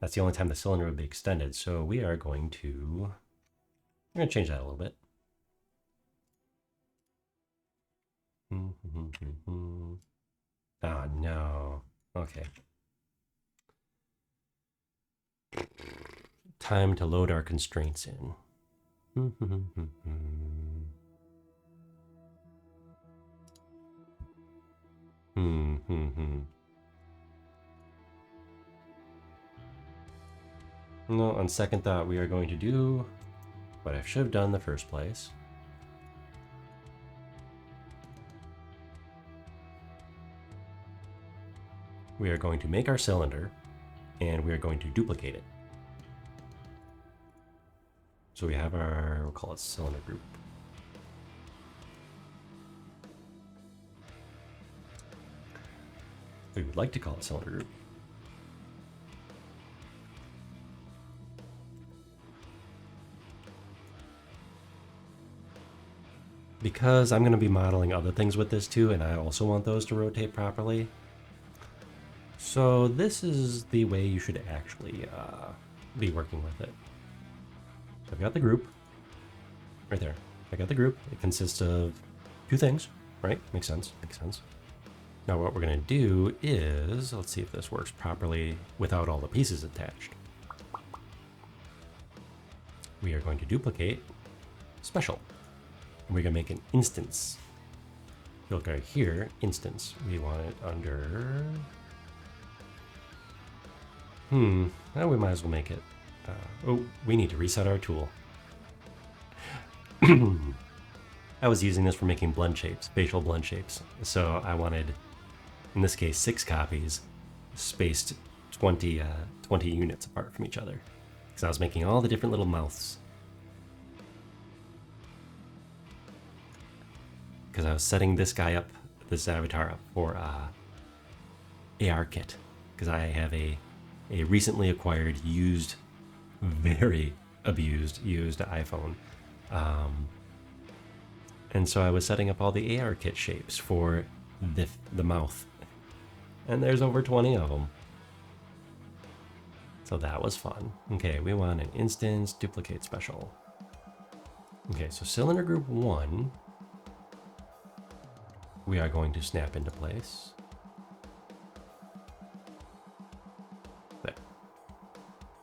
That's the only time the cylinder would be extended. So we are going to, we're going to change that a little bit. Oh, no. Okay. Time to load our constraints in. No, on second thought, we are going to do what I should have done in the first place. We are going to make our cylinder, and we are going to duplicate it. So we have our, we'll call it cylinder group. We would like to call it cylinder group. Because I'm going to be modeling other things with this too, and I also want those to rotate properly. So this is the way you should actually be working with it. So I've got the group right there. I got the group. It consists of 2 things, right? Makes sense. Now what we're going to do is, let's see if this works properly without all the pieces attached. We are going to duplicate special. And we're going to make an instance. If you look right here, instance. We want it under... Now we might as well make it. Oh, we need to reset our tool. I was using this for making blend shapes, facial blend shapes. So I wanted, in this case, 6 copies spaced 20 units apart from each other. Because I was making all the different little mouths. Because I was setting this guy up, this avatar up for AR kit. Because I have a recently acquired, used, very abused, used iPhone. And so I was setting up all the AR kit shapes for the mouth. And there's over 20 of them. So that was fun. Okay, we want an instance duplicate special. Okay, so cylinder group 1, we are going to snap into place. There.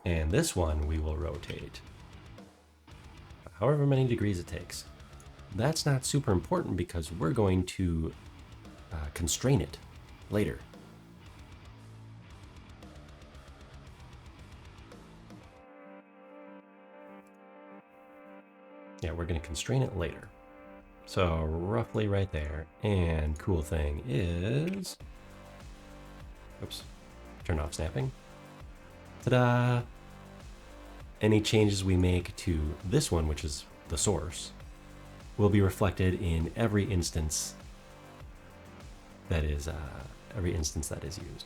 And this one we will rotate however many degrees it takes. That's not super important because we're going to constrain it later. Yeah, we're going to constrain it later. So roughly right there. And cool thing is, oops, turn off snapping. Ta-da! Any changes we make to this one, which is the source, will be reflected in every instance that is used.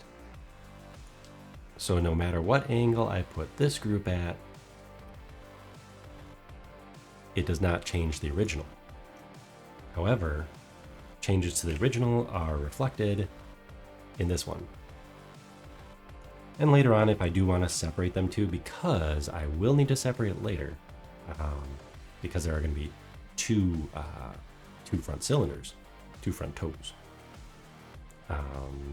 So no matter what angle I put this group at, it does not change the original. However, changes to the original are reflected in this one. And later on, if I do want to separate them too, because I will need to separate later, because there are going to be two front cylinders, two front toes.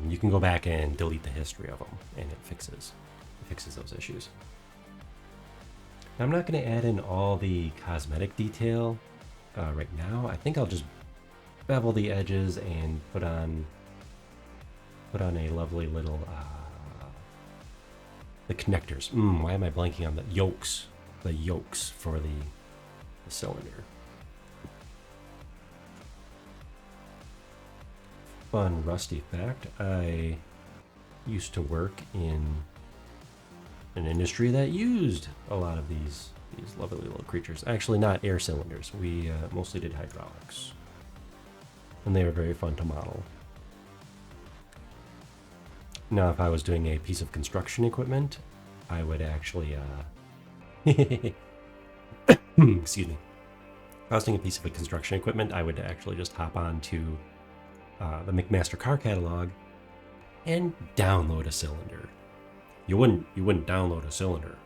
You can go back and delete the history of them, and it fixes those issues. Now, I'm not going to add in all the cosmetic detail right now. I think I'll just bevel the edges and put on a lovely little the connectors. Why am I blanking on the yokes? The yokes for the cylinder. Fun rusty fact: I used to work in an industry that used a lot of these lovely little creatures. Actually, not air cylinders. We mostly did hydraulics, and they were very fun to model. Now, if I was doing a piece of construction equipment, I would actually, excuse me. If I was doing a piece of construction equipment, I would actually just hop on to the McMaster car catalog and download a cylinder. You wouldn't download a cylinder.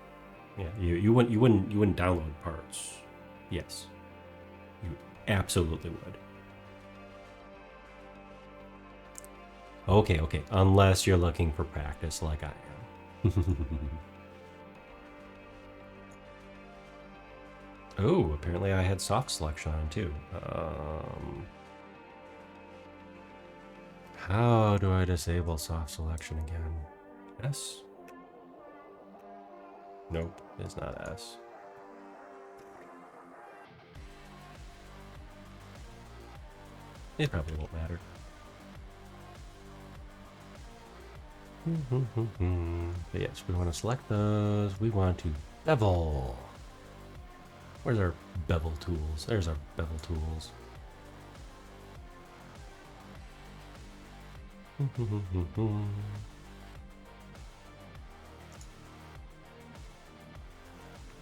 Yeah, you wouldn't download parts. Yes, you absolutely would. Okay, unless you're looking for practice like I am. Oh, apparently I had soft selection on too. How do I disable soft selection again? S? Nope, it's not S. It probably won't matter. But yes, we want to select those. We want to bevel. Where's our bevel tools? There's our bevel tools.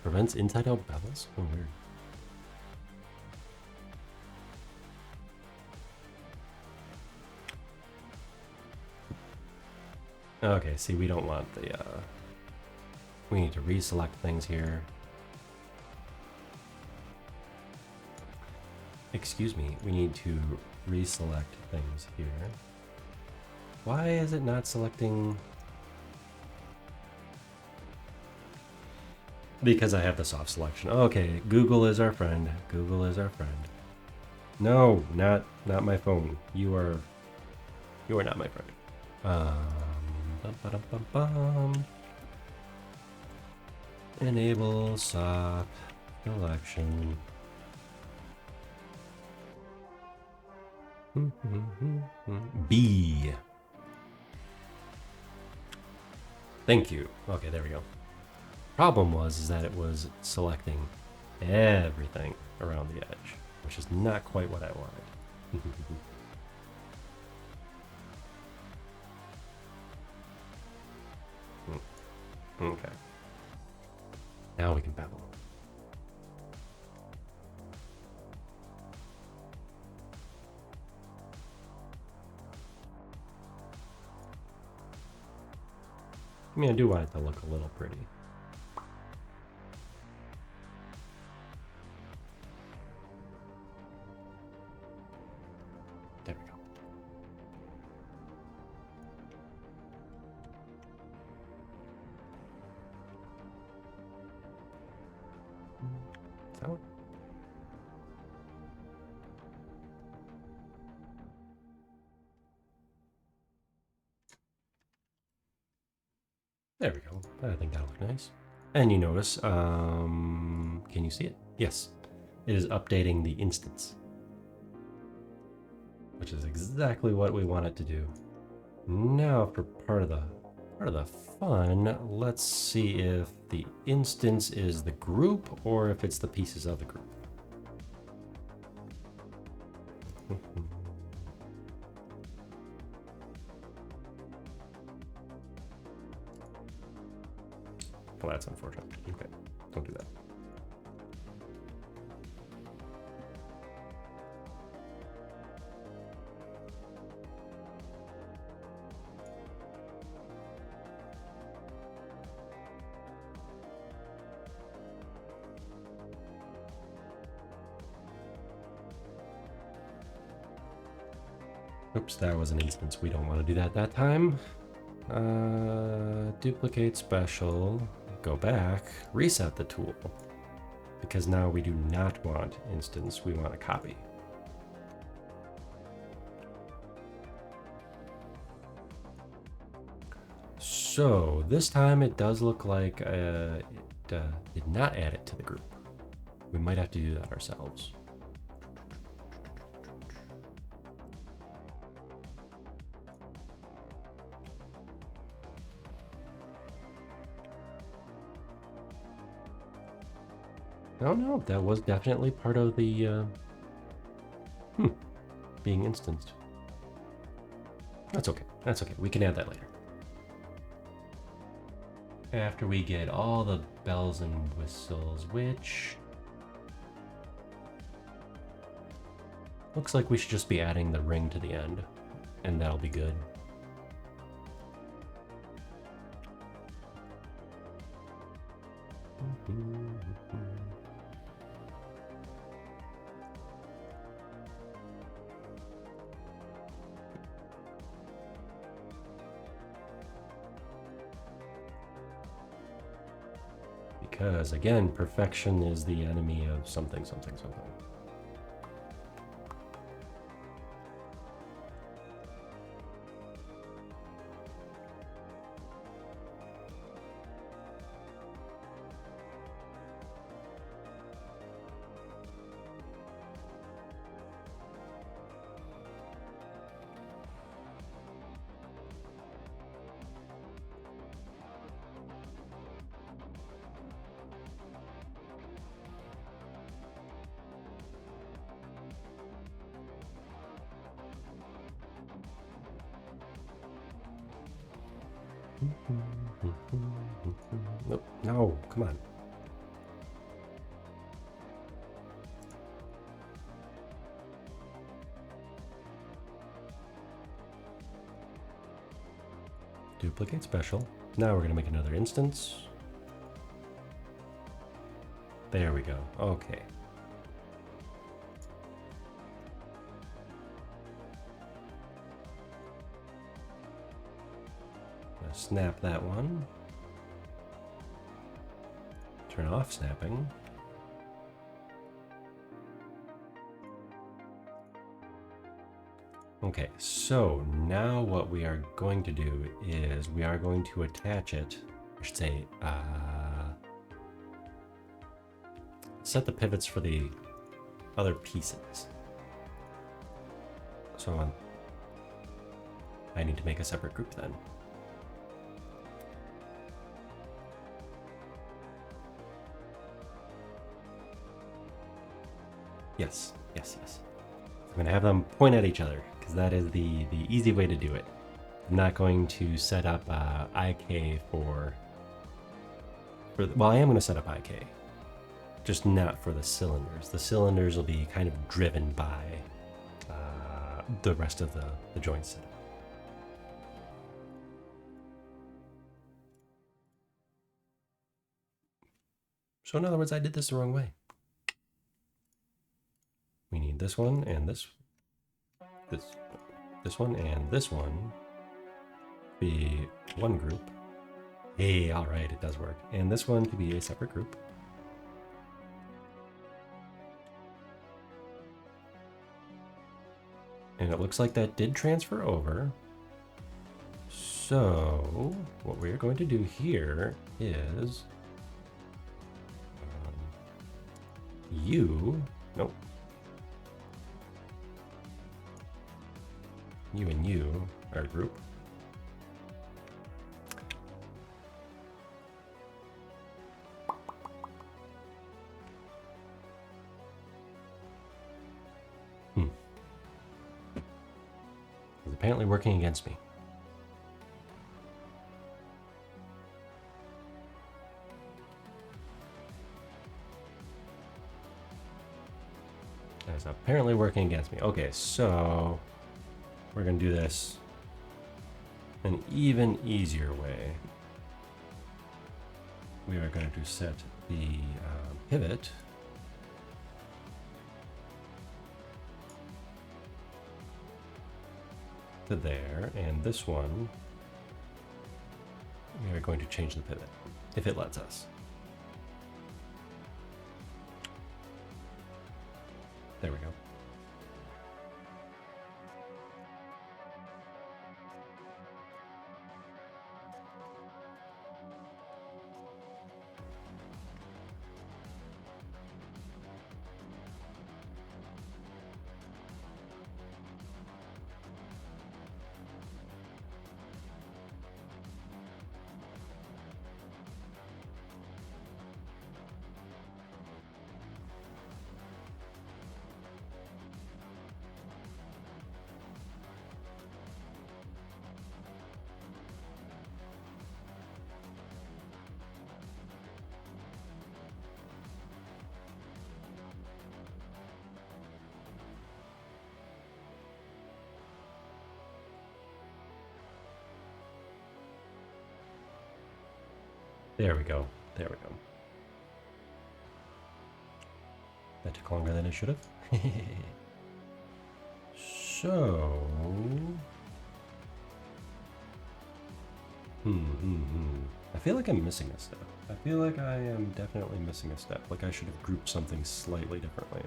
Prevents inside-out bevels? Oh, weird. Okay, see, we don't want the, we need to reselect things here. Excuse me, we need to reselect things here. Why is it not selecting? Because I have the soft selection. Okay, Google is our friend. Google is our friend. No, not my phone. You are not my friend. Enable soft selection. B. Thank you. Okay, there we go. Problem was that it was selecting everything around the edge, which is not quite what I wanted. Okay. Now we can bevel. I mean, I do want it to look a little pretty. There we go. Is that one? There we go. I think that'll look nice. And you notice, can you see it? Yes. It is updating the instance, which is exactly what we want it to do. Now for part of the fun, let's see if the instance is the group or if it's the pieces of the group. Well, that's unfortunate. Okay, don't do that. Oops, that was an instance. We don't want to do that time. Duplicate special, go back, reset the tool. Because now we do not want instance, we want a copy. So this time it does look like it did not add it to the group. We might have to do that ourselves. Oh no, that was definitely part of the being instanced. That's okay. That's okay. We can add that later. After we get all the bells and whistles, which looks like we should just be adding the ring to the end, and that'll be good. Because again, perfection is the enemy of something, something, something. Nope. No, come on. Duplicate special. Now we're going to make another instance. There we go. Okay. Snap that one. Turn off snapping. Okay, so now what we are going to do is we are going to attach it, I should say, set the pivots for the other pieces. So I need to make a separate group then. Yes, yes, yes. I'm going to have them point at each other because that is the easy way to do it. I'm not going to set up IK for well, I am going to set up IK, just not for the cylinders. The cylinders will be kind of driven by the rest of the joint setup. So in other words, I did this the wrong way. We need this one and this one and this one be one group. Hey, all right, it does work. And this one to be a separate group. And it looks like that did transfer over. So what we're going to do here is nope. You and you are a group. It's apparently working against me. It's apparently working against me. Okay, so we're going to do this an even easier way. We are going to set the pivot to there, and this one, we are going to change the pivot, if it lets us. There we go. There we go. There we go. That took longer than it should have. So... I feel like I'm missing a step. I feel like I am definitely missing a step. Like I should have grouped something slightly differently.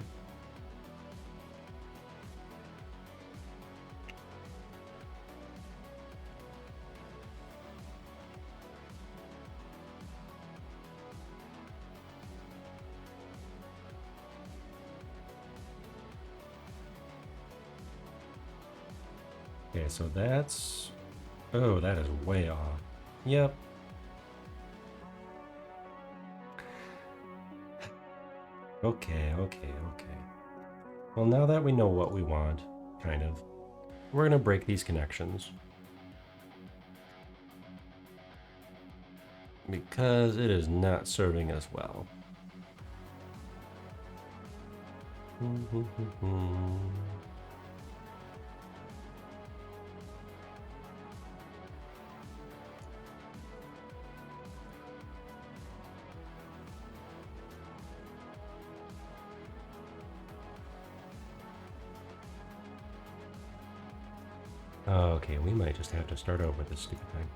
Okay, so that's... Oh, that is way off. Yep. Okay. Well, now that we know what we want, kind of, we're gonna break these connections. Because it is not serving us well. Okay, we might just have to start over this stupid thing.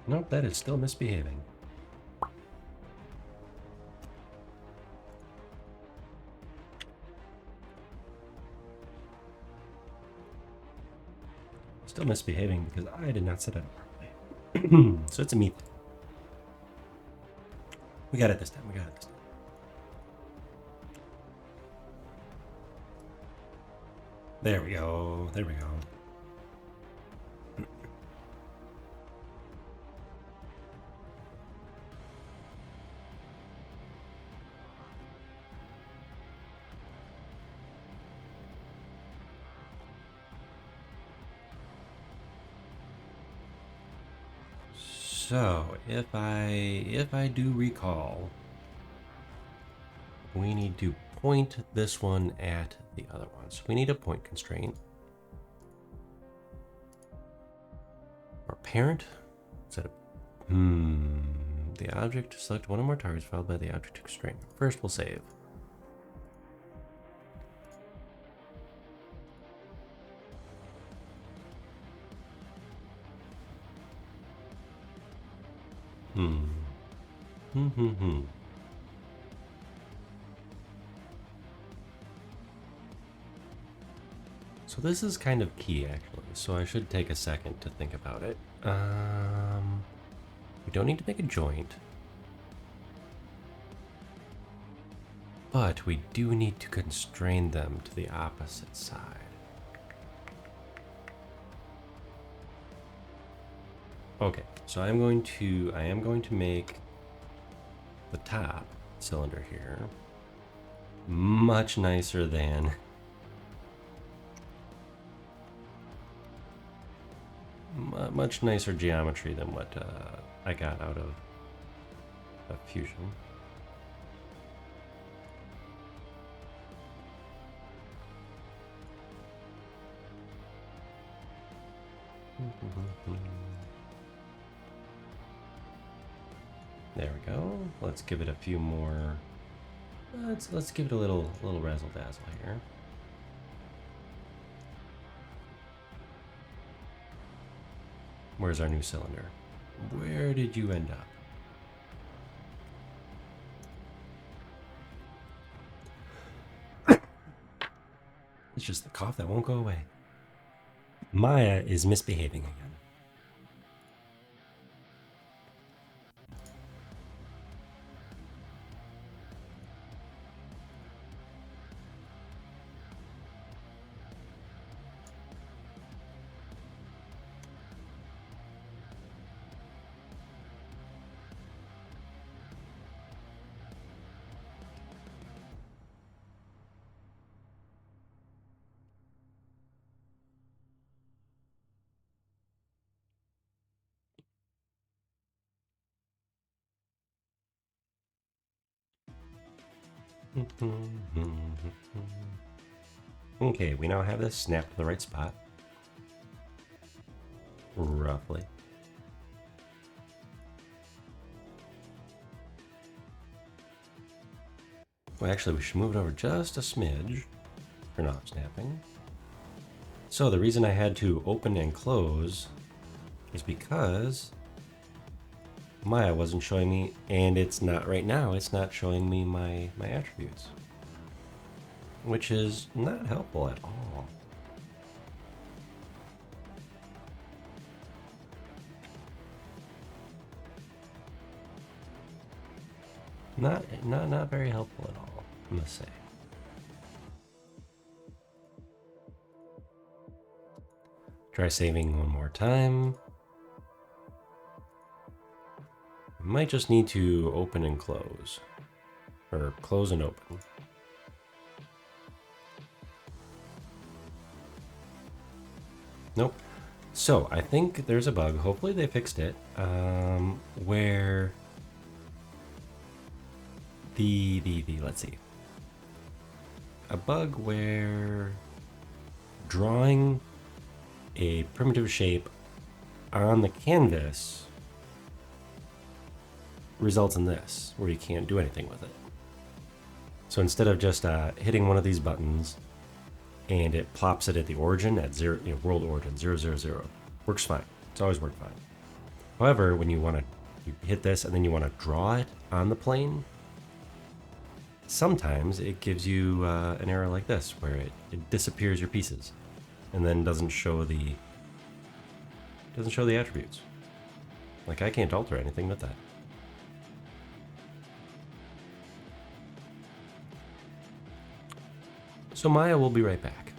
Nope, that is still misbehaving. Still misbehaving because I did not set it up properly. So it's a me. We got it this time. There we go. So, if I do recall, we need to point this one at the other one. So we need a point constraint. Our parent, is that a, the object, select one or more targets followed by the object constraint. First we'll save. So this is kind of key, actually, so I should take a second to think about it. We don't need to make a joint, but we do need to constrain them to the opposite side. Okay, so I am going to make the top cylinder here much nicer than much nicer geometry than what I got out of Fusion. There we go. Let's give it a few more. Let's give it a little razzle dazzle here. Where's our new cylinder? Where did you end up? It's just the cough that won't go away. Maya is misbehaving again. Okay, we now have this snapped to the right spot. Roughly. Well, actually, we should move it over just a smidge for not snapping. So the reason I had to open and close is because Maya wasn't showing me, and it's not right now, it's not showing me my attributes, which is not helpful at all. Not very helpful at all, I must say. Try saving one more time. Might just need to open and close, or close and open. Nope. So I think there's a bug. Hopefully they fixed it. Where let's see. A bug where drawing a primitive shape on the canvas results in this, where you can't do anything with it. So instead of just hitting one of these buttons and it plops it at the origin at world origin 000, works fine. It's always worked fine. However, when you hit this and then you want to draw it on the plane, sometimes it gives you an error like this, where it disappears your pieces and then doesn't show the attributes. Like, I can't alter anything with that. So Maya will be right back.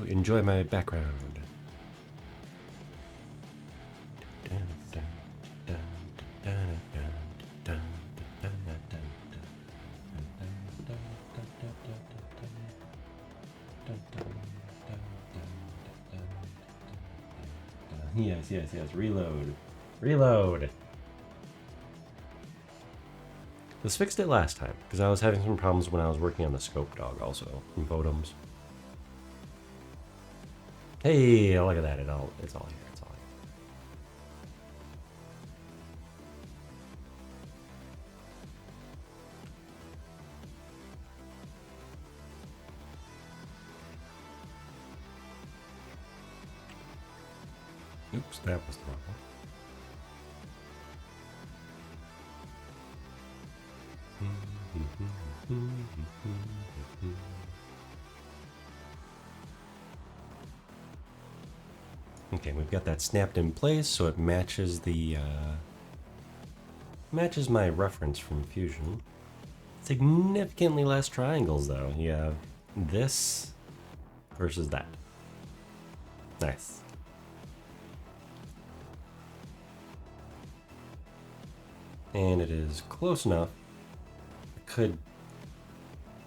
Enjoy my background. Yes. Reload. This fixed it last time, because I was having some problems when I was working on the scope dog also, from Votoms. Hey, look at that, it's all here. Oops, that was the wrong one. Okay, we've got that snapped in place, so it matches the matches my reference from Fusion. Significantly less triangles, though. You have this versus that. Nice. And it is close enough.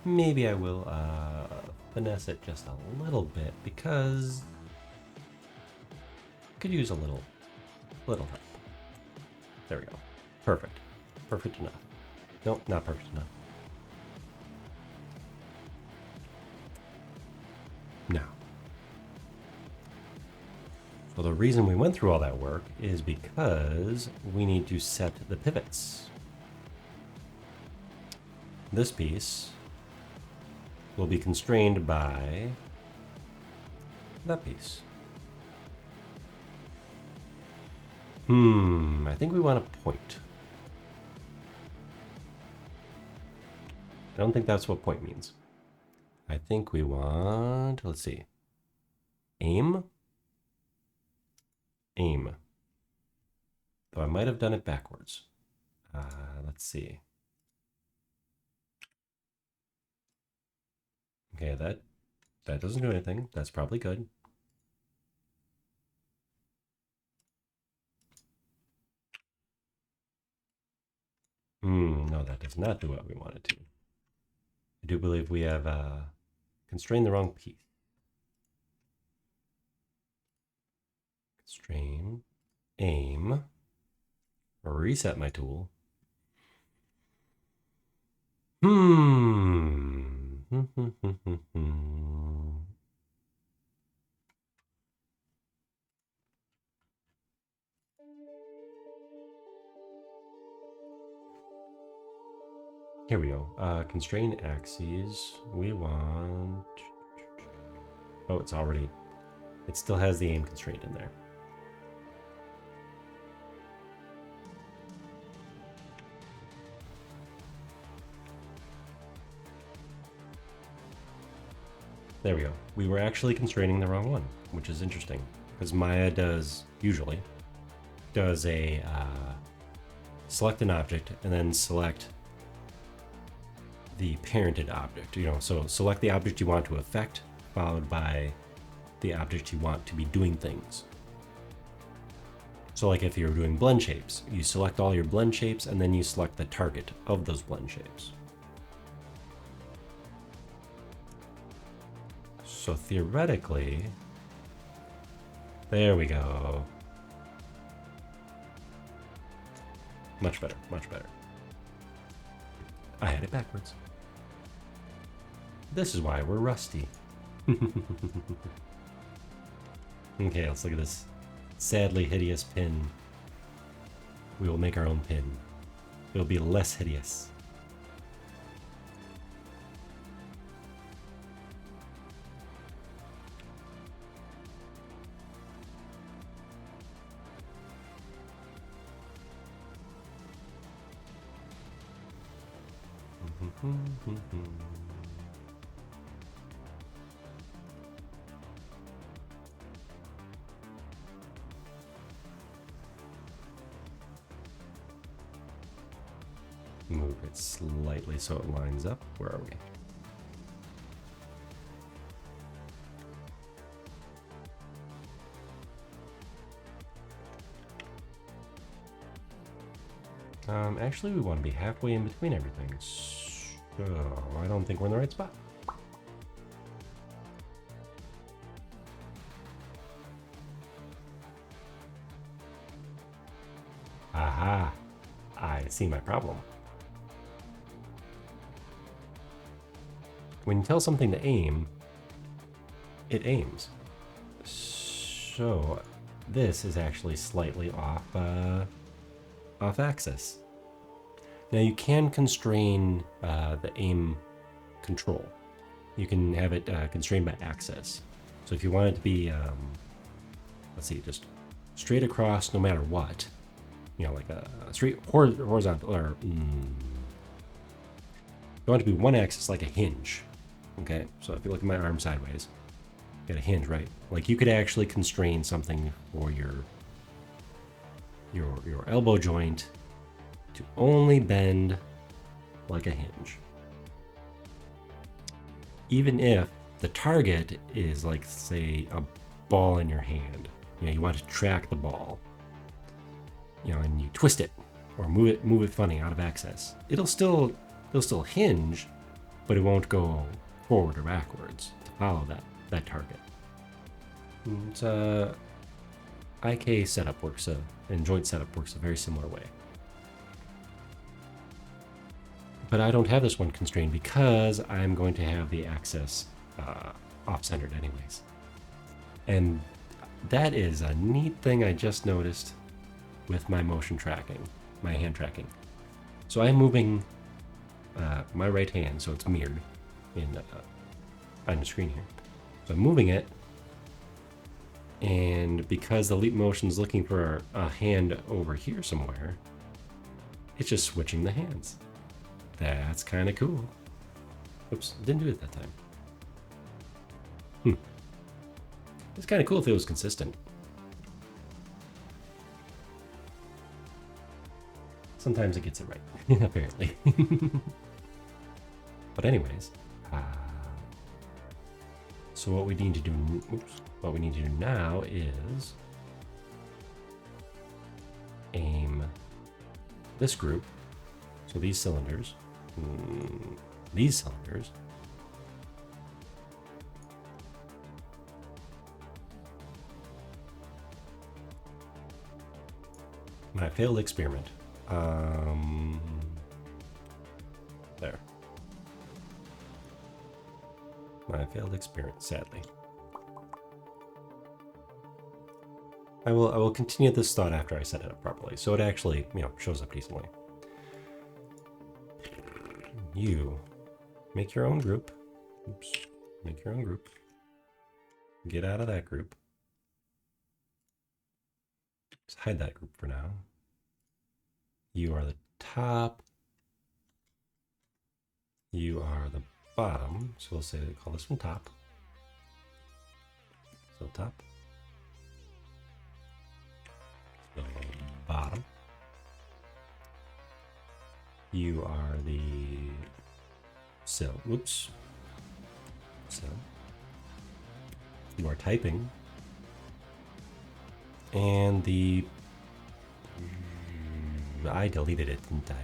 Maybe I will finesse it just a little bit because I could use a little help. There we go. Perfect. Perfect enough. Nope, not perfect enough. Now, so the reason we went through all that work is because we need to set the pivots. This piece will be constrained by that piece. I think we want a point. I don't think that's what point means. I think we want, let's see, aim. Though I might have done it backwards. Let's see. Okay, that doesn't do anything. That's probably good. No, that does not do what we want it to. I do believe we have constrained the wrong piece. Constrain, aim, reset my tool. Here we go. Constrain axes. We want... Oh, it still has the aim constraint in there. There we go. We were actually constraining the wrong one, which is interesting, because Maya usually does a select an object and then select the parented object. So select the object you want to affect, followed by the object you want to be doing things. So like if you're doing blend shapes, you select all your blend shapes and then you select the target of those blend shapes. So theoretically, there we go. Much better, much better. I had it backwards. This is why we're rusty. Okay, let's look at this sadly hideous pin. We will make our own pin. It'll be less hideous. Move it slightly so it lines up. Where are we? Actually, we want to be halfway in between everything, so I don't think we're in the right spot. Aha! I see my problem. When you tell something to aim, it aims. So this is actually slightly off axis. Now you can constrain the aim control. You can have it constrained by axis. So if you want it to be, let's see, just straight across no matter what, like a straight horizontal, or I want it to be one axis like a hinge. Okay, so if you look at my arm sideways, you got a hinge, right? Like you could actually constrain something for your elbow joint to only bend like a hinge. Even if the target is like, say, a ball in your hand. You know, you want to track the ball. You know, and you twist it or move it funny out of access. It'll still hinge, but it won't go forward or backwards to follow that target. And, IK setup works, and joint setup works a very similar way. But I don't have this one constrained because I'm going to have the axis off-centered anyways. And that is a neat thing I just noticed with my motion tracking, my hand tracking. So I'm moving my right hand, so it's mirrored on the screen here. So I'm moving it, and because the leap motion is looking for a hand over here somewhere, it's just switching the hands. That's kind of cool. Oops, didn't do it that time. It's kind of cool if it was consistent. Sometimes it gets it right, apparently. But anyways, so what we need to do, now is aim this group. So these cylinders. My failed experiment. There. My failed experiment, sadly. I will continue this thought after I set it up properly, so it actually, shows up decently. You make your own group. Oops. Make your own group. Get out of that group. Just hide that group for now. You are the top. You are the bottom. So we'll call this one top. So top. So bottom. You are the Oops. You are typing. And I deleted it, didn't I?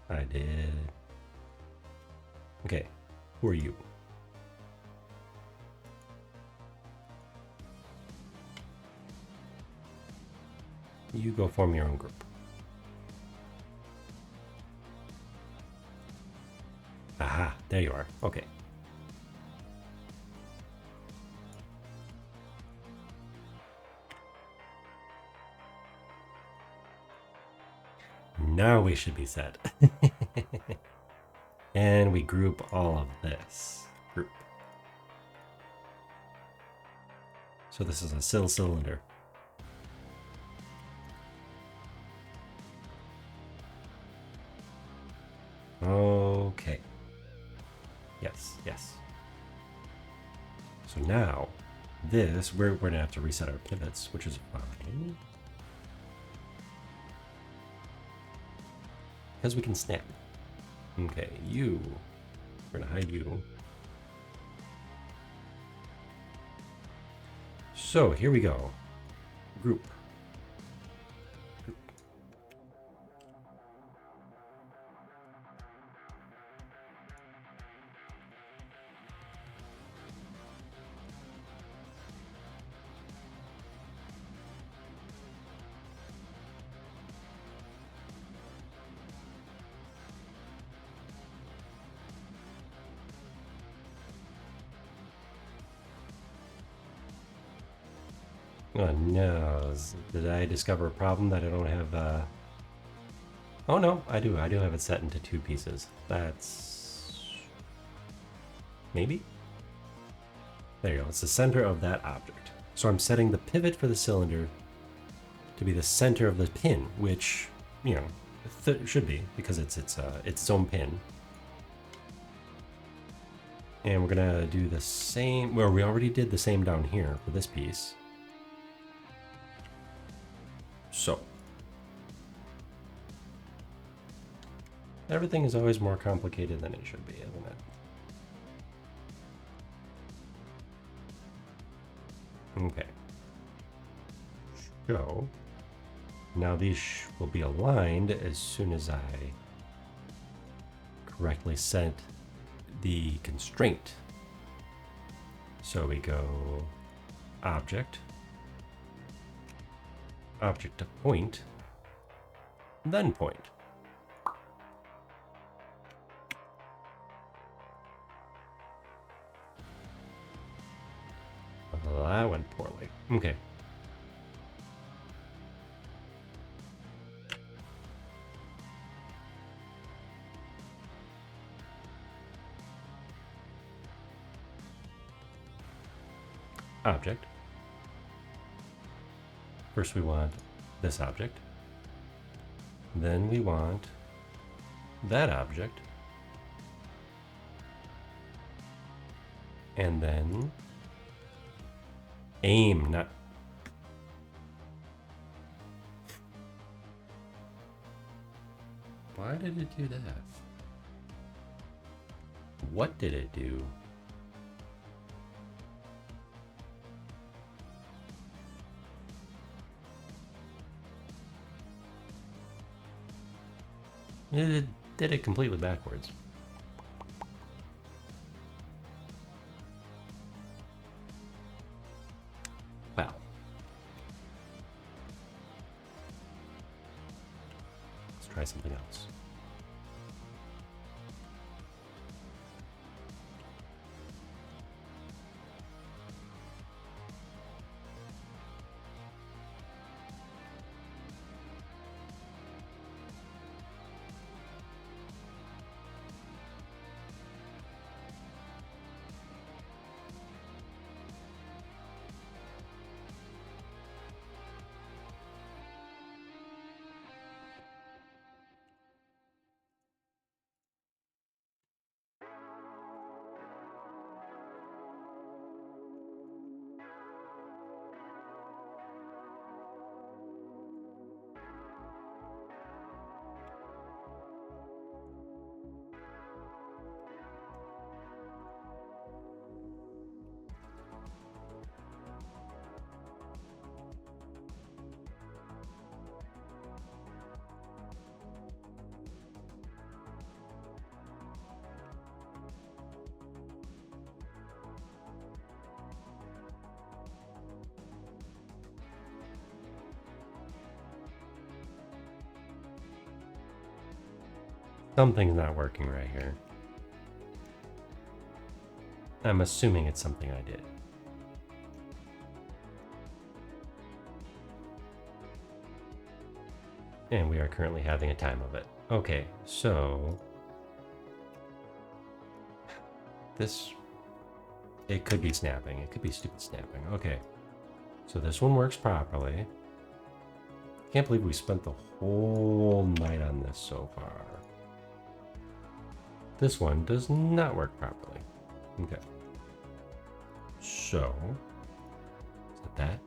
I did. Okay, who are you? You go form your own group. Aha, there you are. Okay. Now we should be set. And we group all of this. Group. So this is a cylinder. Okay. Yes. So now, we're going to have to reset our pivots, which is fine. Because we can snap. Okay, we're going to hide you. So here we go. Group. Oh no, did I discover a problem that I don't have, Oh no, I do have it set into two pieces. That's Maybe? There you go. It's the center of that object. So I'm setting the pivot for the cylinder to be the center of the pin, which, you know, should be, because it's its own pin. And we're gonna do the same, well, we already did the same down here for this piece. So everything is always more complicated than it should be, isn't it? Okay. So now these will be aligned as soon as I correctly set the constraint. So we go object, object to point, then point. Well, that went poorly. Okay. Object. First we want this object. Then we want that object. And then aim, not... Why did it do that? What did it do? It did it completely backwards. Wow. Let's try something else. Something's not working right here. I'm assuming it's something I did. And we are currently having a time of it. Okay, so this, it could be snapping. It could be stupid snapping. Okay, so this one works properly. Can't believe we spent the whole night on this so far. This one does not work properly. Okay. So, set that.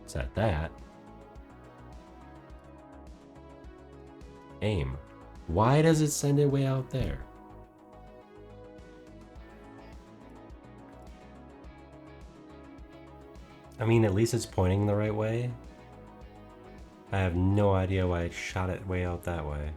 Set that. Aim. Why does it send it way out there? I mean, at least it's pointing the right way. I have no idea why it shot it way out that way.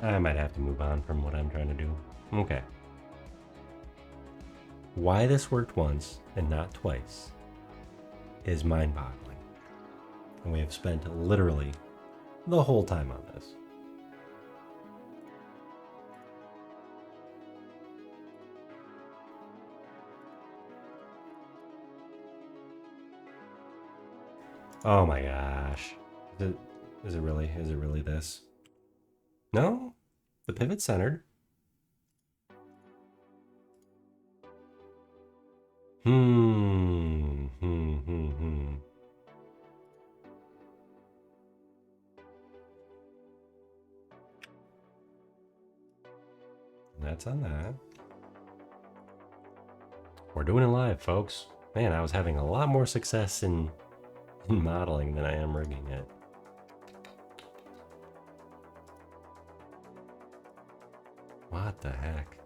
I might have to move on from what I'm trying to do. Okay. Why this worked once and not twice is mind-boggling. And we have spent literally the whole time on this. Oh my gosh. Is it really this? No? The pivot centered. Hmm. That's on that. We're doing it live, folks. Man, I was having a lot more success in modeling than I am rigging it. What the heck?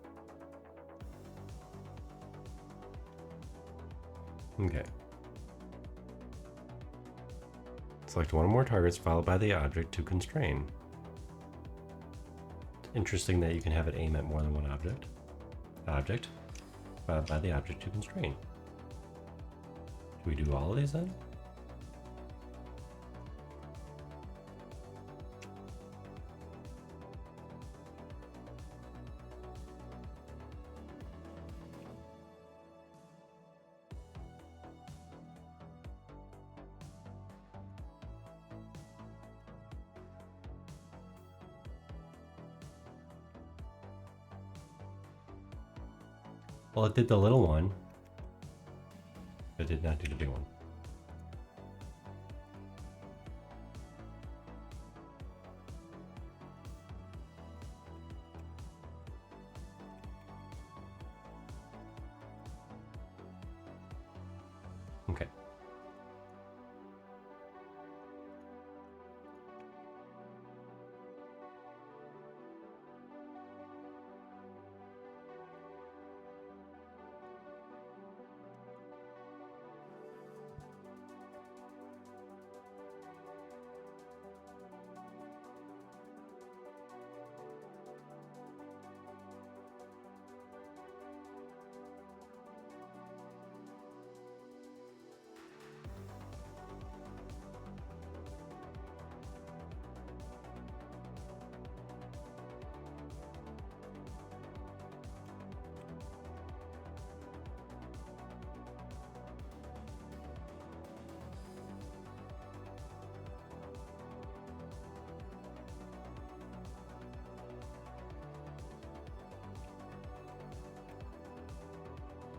Okay. Select one or more targets followed by the object to constrain. Interesting that you can have it aim at more than one object. Object followed by the object to constrain. Do we do all of these then? Well, it did the little one. It did not do the big one. Okay.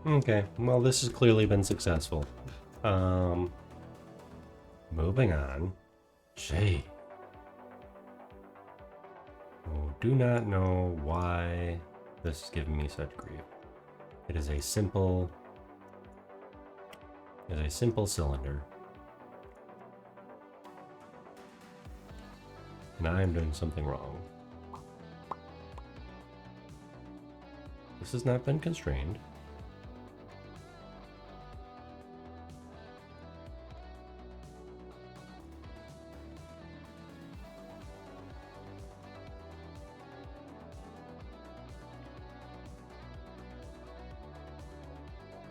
Okay, well, this has clearly been successful. Moving on. Gee. Oh, do not know why this is giving me such grief. It is a simple cylinder. And I am doing something wrong. This has not been constrained.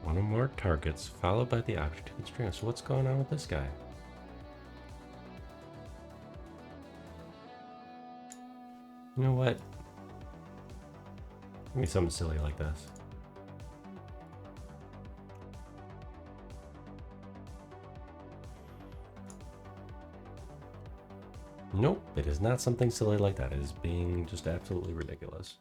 One or more targets followed by the object to constrain. So what's going on with this guy? You know what? Give me something silly like this. Nope, it is not something silly like that. It is being just absolutely ridiculous.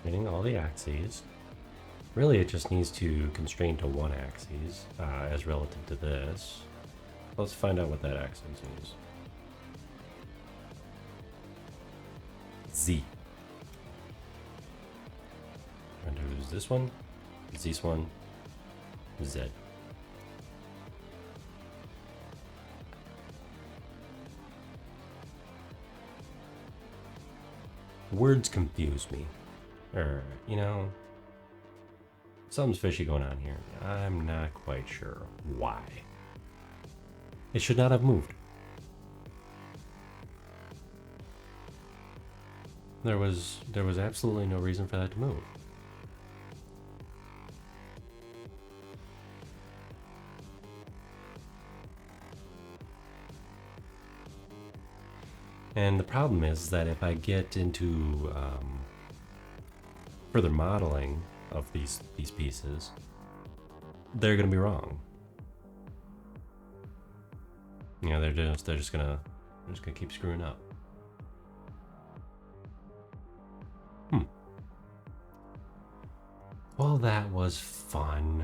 constraining all the axes. Really, it just needs to constrain to one axis as relative to this. Let's find out what that axis is. Z. And who's this one? This one. Z. Words confuse me. Or, you know, something's fishy going on here. I'm not quite sure why. It should not have moved. There was absolutely no reason for that to move. And the problem is that if I get into further modeling of these pieces, they're gonna be wrong. You know, they're just gonna keep screwing up. Well, that was fun.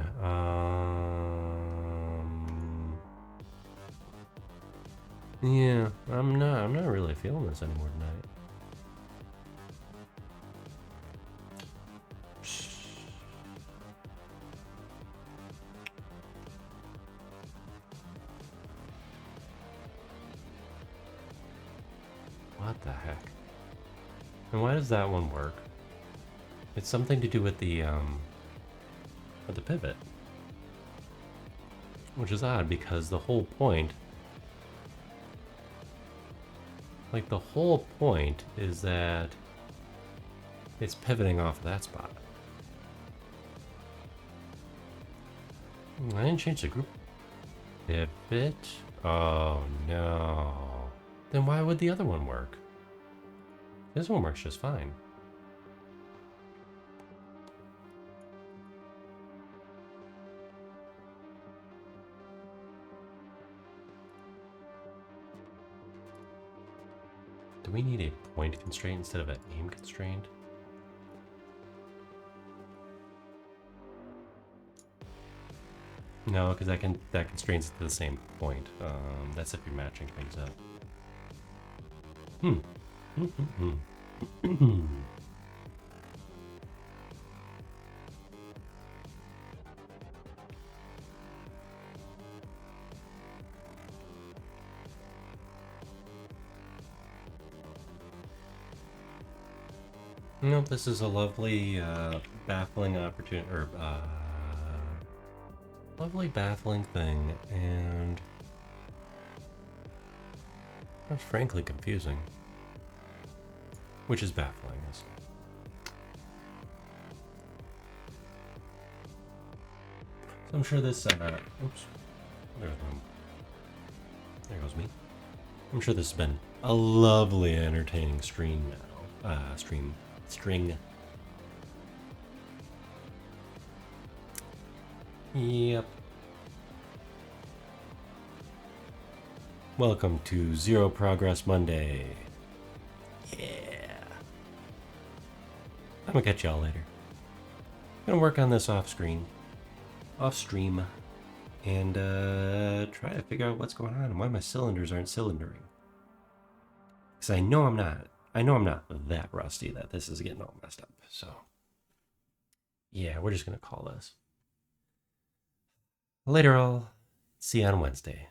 Yeah, I'm not really feeling this anymore tonight. What the heck? And why does that one work? It's something to do with the pivot, which is odd because the whole point, is that it's pivoting off of that spot. I didn't change the group. Pivot? Oh no. Then why would the other one work? This one works just fine. Do we need a point constraint instead of an aim constraint? No, because that constrains it to the same point. That's if you're matching things up. Nope, this is a lovely, baffling opportunity, or lovely baffling thing, and that's frankly confusing, which is baffling. So I'm sure this, oops, there goes me. I'm sure this has been a lovely, entertaining string. Yep. Welcome to Zero Progress Monday. Yeah. I'm gonna catch y'all later. I'm gonna work on this off stream, and try to figure out what's going on and why my cylinders aren't cylindering. Because I know I'm not that rusty that this is getting all messed up. So, yeah, we're just gonna call this. Later, all. See you on Wednesday.